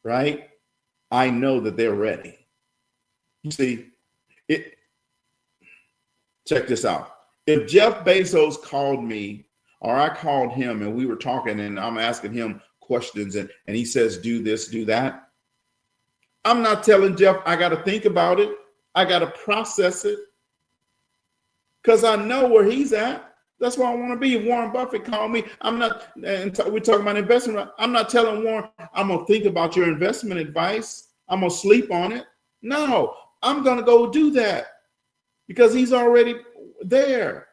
right? I know that they're ready. You see, check this out. If Jeff Bezos called me or I called him and we were talking and I'm asking him questions and he says, do this, do that, I'm not telling Jeff I got to think about it. I got to process it because I know where he's at. That's where I want to be. If Warren Buffett called me, I'm not, and we're talking about investment. I'm not telling Warren, I'm going to think about your investment advice. I'm going to sleep on it. No, I'm going to go do that because he's already there.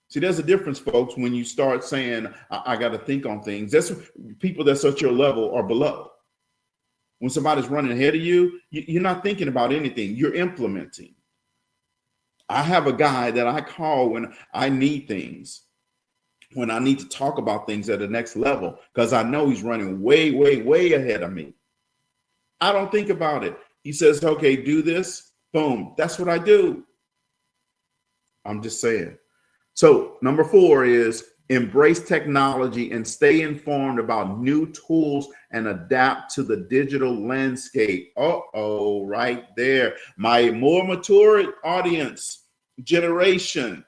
See, there's a difference, folks, when you start saying, I got to think on things. That's people that's at your level or below. When somebody's running ahead of you, you're not thinking about anything. You're implementing. I have a guy that I call when I need things, when I need to talk about things at the next level, because I know he's running way, way, way ahead of me. I don't think about it. He says, okay, do this. Boom. That's what I do. I'm just saying. So number 4 is embrace technology and stay informed about new tools and adapt to the digital landscape. Right there. My more mature audience generation,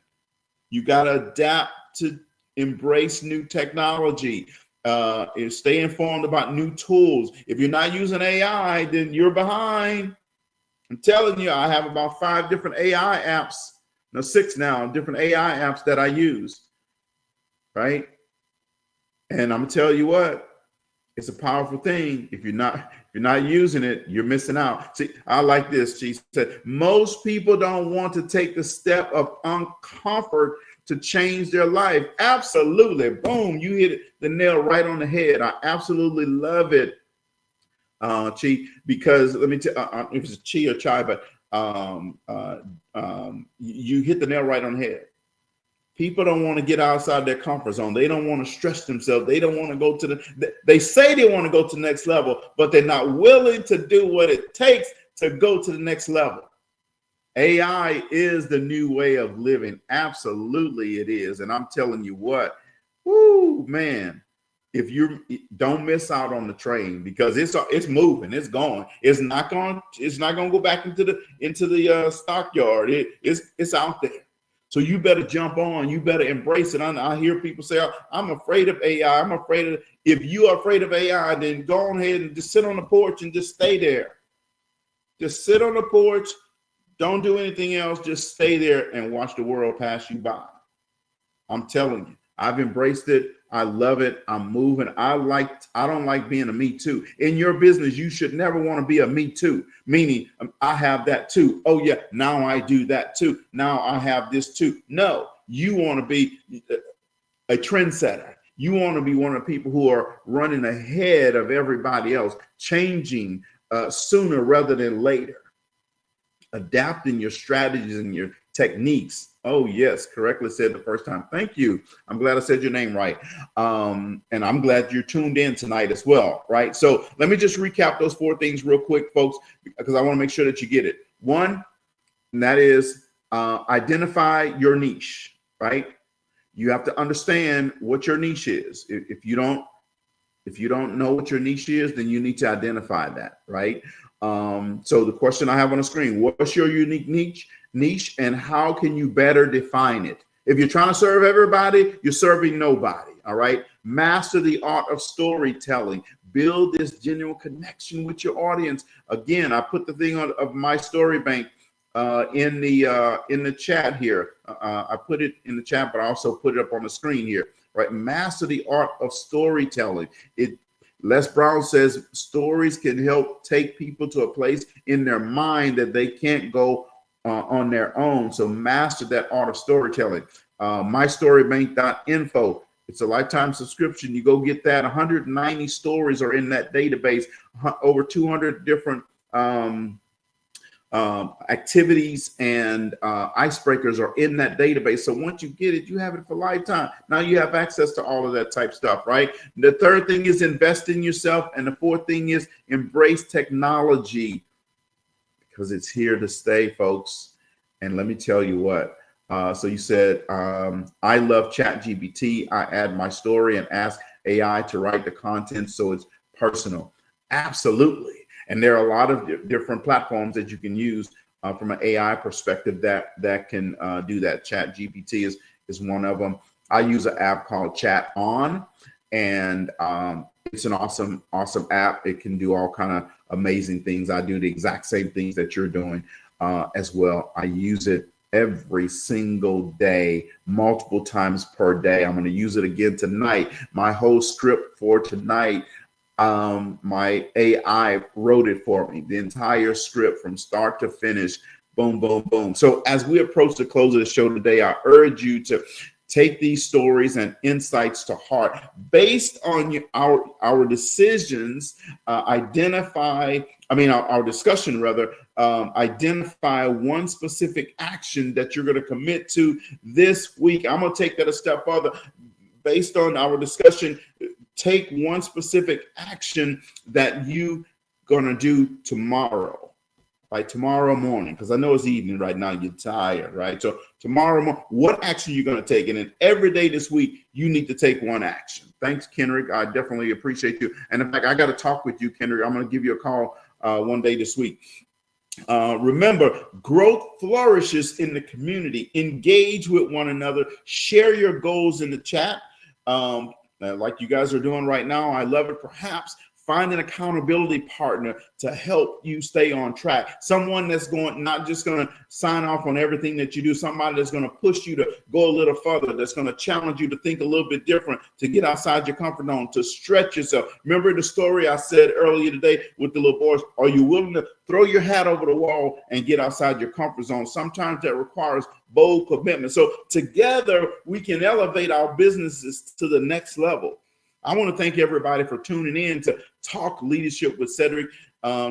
you got to adapt to embrace new technology. Stay informed about new tools. If you're not using AI, then you're behind. I'm telling you, I have about 5 different AI apps. No, 6 now, different AI apps that I use. Right. And I'm gonna tell you what, it's a powerful thing. If you're not using it, you're missing out. See, I like this. She said, most people don't want to take the step of uncomfort to change their life. Absolutely. Boom. You hit the nail right on the head. I absolutely love it. Chi, because let me tell if it's Chi or Chai, but you hit the nail right on the head. People don't want to get outside their comfort zone. They don't want to stretch themselves. They don't want to go to they say they want to go to the next level, but they're not willing to do what it takes to go to the next level. AI is the new way of living. Absolutely it is. And I'm telling you what, whoo, man, if you don't miss out on the train because it's moving, it's going, it's not going to go back into the stockyard. It's out there. So you better jump on, you better embrace it. I hear people say, I'm afraid of AI. I'm afraid of, if you are afraid of AI, then go on ahead and just sit on the porch and just stay there. Just sit on the porch. Don't do anything else. Just stay there and watch the world pass you by. I'm telling you, I've embraced it. I love it. I'm moving. I don't like being a me too. In your business, you should never want to be a me too, meaning I have that too. Oh yeah, now I do that too. Now I have this too. No, You want to be a trendsetter. You want to be one of the people who are running ahead of everybody else, changing sooner rather than later, adapting your strategies and your techniques. Oh, yes, correctly said the first time. Thank you. I'm glad I said your name right. And I'm glad you're tuned in tonight as well, right? So let me just recap those 4 things real quick, folks, because I want to make sure that you get it. One, and that is identify your niche, right? You have to understand what your niche is. If you don't know what your niche is, then you need to identify that, right? So the question I have on the screen, what's your unique niche and how can you better define it? If you're trying to serve everybody, you're serving nobody, all right? Master the art of storytelling. Build this genuine connection with your audience. Again, I put the thing of my story bank in the chat here. I put it in the chat, but I also put it up on the screen here, right? Master the art of storytelling. Les Brown says stories can help take people to a place in their mind that they can't go on their own. So master that art of storytelling. mystorybank.info. It's a lifetime subscription. You go get that. 190 stories are in that database. Over 200 different activities and icebreakers are in that database. So once you get it, you have it for lifetime. Now you have access to all of that type stuff, right? The third thing is invest in yourself. And the fourth thing is embrace technology because it's here to stay, folks. And let me tell you what. So you said, I love ChatGPT. I add my story and ask AI to write the content so it's personal. Absolutely. And there are a lot of different platforms that you can use from an AI perspective that can do that. ChatGPT is one of them. I use an app called Chat On, and it's an awesome app. It can do all kind of amazing things. I do the exact same things that you're doing as well. I use it every single day, multiple times per day. I'm going to use it again tonight. My whole script for tonight, my AI wrote it for me, the entire script from start to finish. Boom, boom, boom. So as we approach the close of the show today, I urge you to take these stories and insights to heart. Based on our decisions, our discussion rather, identify one specific action that you're going to commit to this week. I'm going to take that a step further. Based on our discussion, take one specific action that you gonna do tomorrow, right? Tomorrow morning, because I know it's evening right now, you're tired, right? So tomorrow morning, what action you're gonna take? And then every day this week, you need to take one action. Thanks, Kendrick. I definitely appreciate you. And in fact, I got to talk with you, Kendrick. I'm gonna give you a call one day this week. Remember, growth flourishes in the community. Engage with one another. Share your goals in the chat. Like you guys are doing right now. I love it. Perhaps find an accountability partner to help you stay on track. Someone that's not just going to sign off on everything that you do. Somebody that's going to push you to go a little further, that's going to challenge you to think a little bit different, to get outside your comfort zone, to stretch yourself. Remember the story I said earlier today with the little boys? Are you willing to throw your hat over the wall and get outside your comfort zone? Sometimes that requires bold commitment. So together we can elevate our businesses to the next level. I want to thank everybody for tuning in to Talk Leadership with Cedric.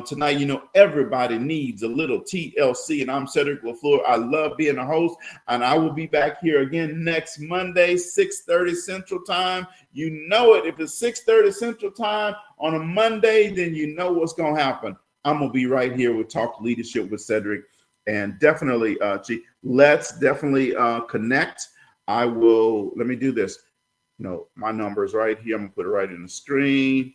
Tonight, you know, everybody needs a little TLC, and I'm Cedric LaFleur. I love being a host, and I will be back here again next Monday, 6:30 Central Time. You know it. If it's 6:30 Central Time on a Monday, then you know what's going to happen. I'm going to be right here with Talk Leadership with Cedric. And definitely, let's definitely connect. Let me do this. You know, my number is right here. I'm gonna put it right in the screen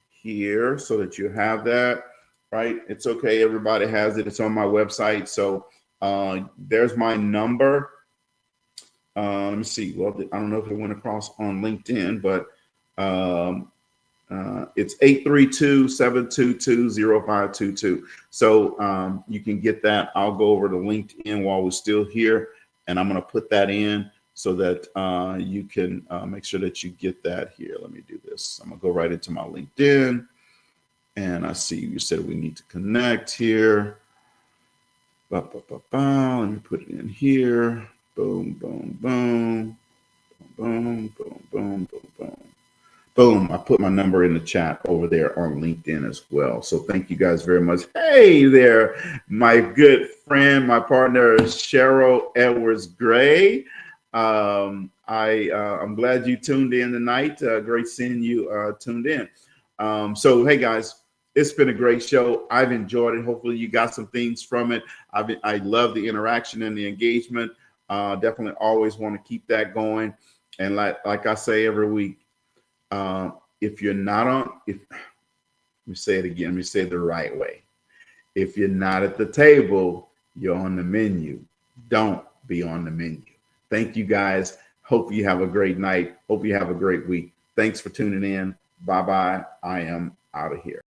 here so that you have that, right? It's okay, everybody has it. It's on my website. So there's my number. Let me see. Well, I don't know if it went across on LinkedIn, but it's 832-722-0522. So you can get that. I'll go over to LinkedIn while we're still here, and I'm gonna put that in so that you can make sure that you get that here. Let me do this. I'm gonna go right into my LinkedIn, and I see you said we need to connect here. Let me put it in here. Boom, boom, boom, boom, boom, boom, boom, boom. Boom. I put my number in the chat over there on LinkedIn as well. So thank you guys very much. Hey there, my good friend, my partner, 𝗂𝗶𝗟𝗏𝗍𝗔. I'm glad you tuned in tonight. Great seeing you tuned in. So, hey guys, it's been a great show. I've enjoyed it. Hopefully you got some things from it. I love the interaction and the engagement. Definitely always want to keep that going. And like I say every week, if you're not on, let me say it again, let me say it the right way. If you're not at the table, you're on the menu. Don't be on the menu. Thank you guys. Hope you have a great night. Hope you have a great week. Thanks for tuning in. Bye-bye. I am out of here.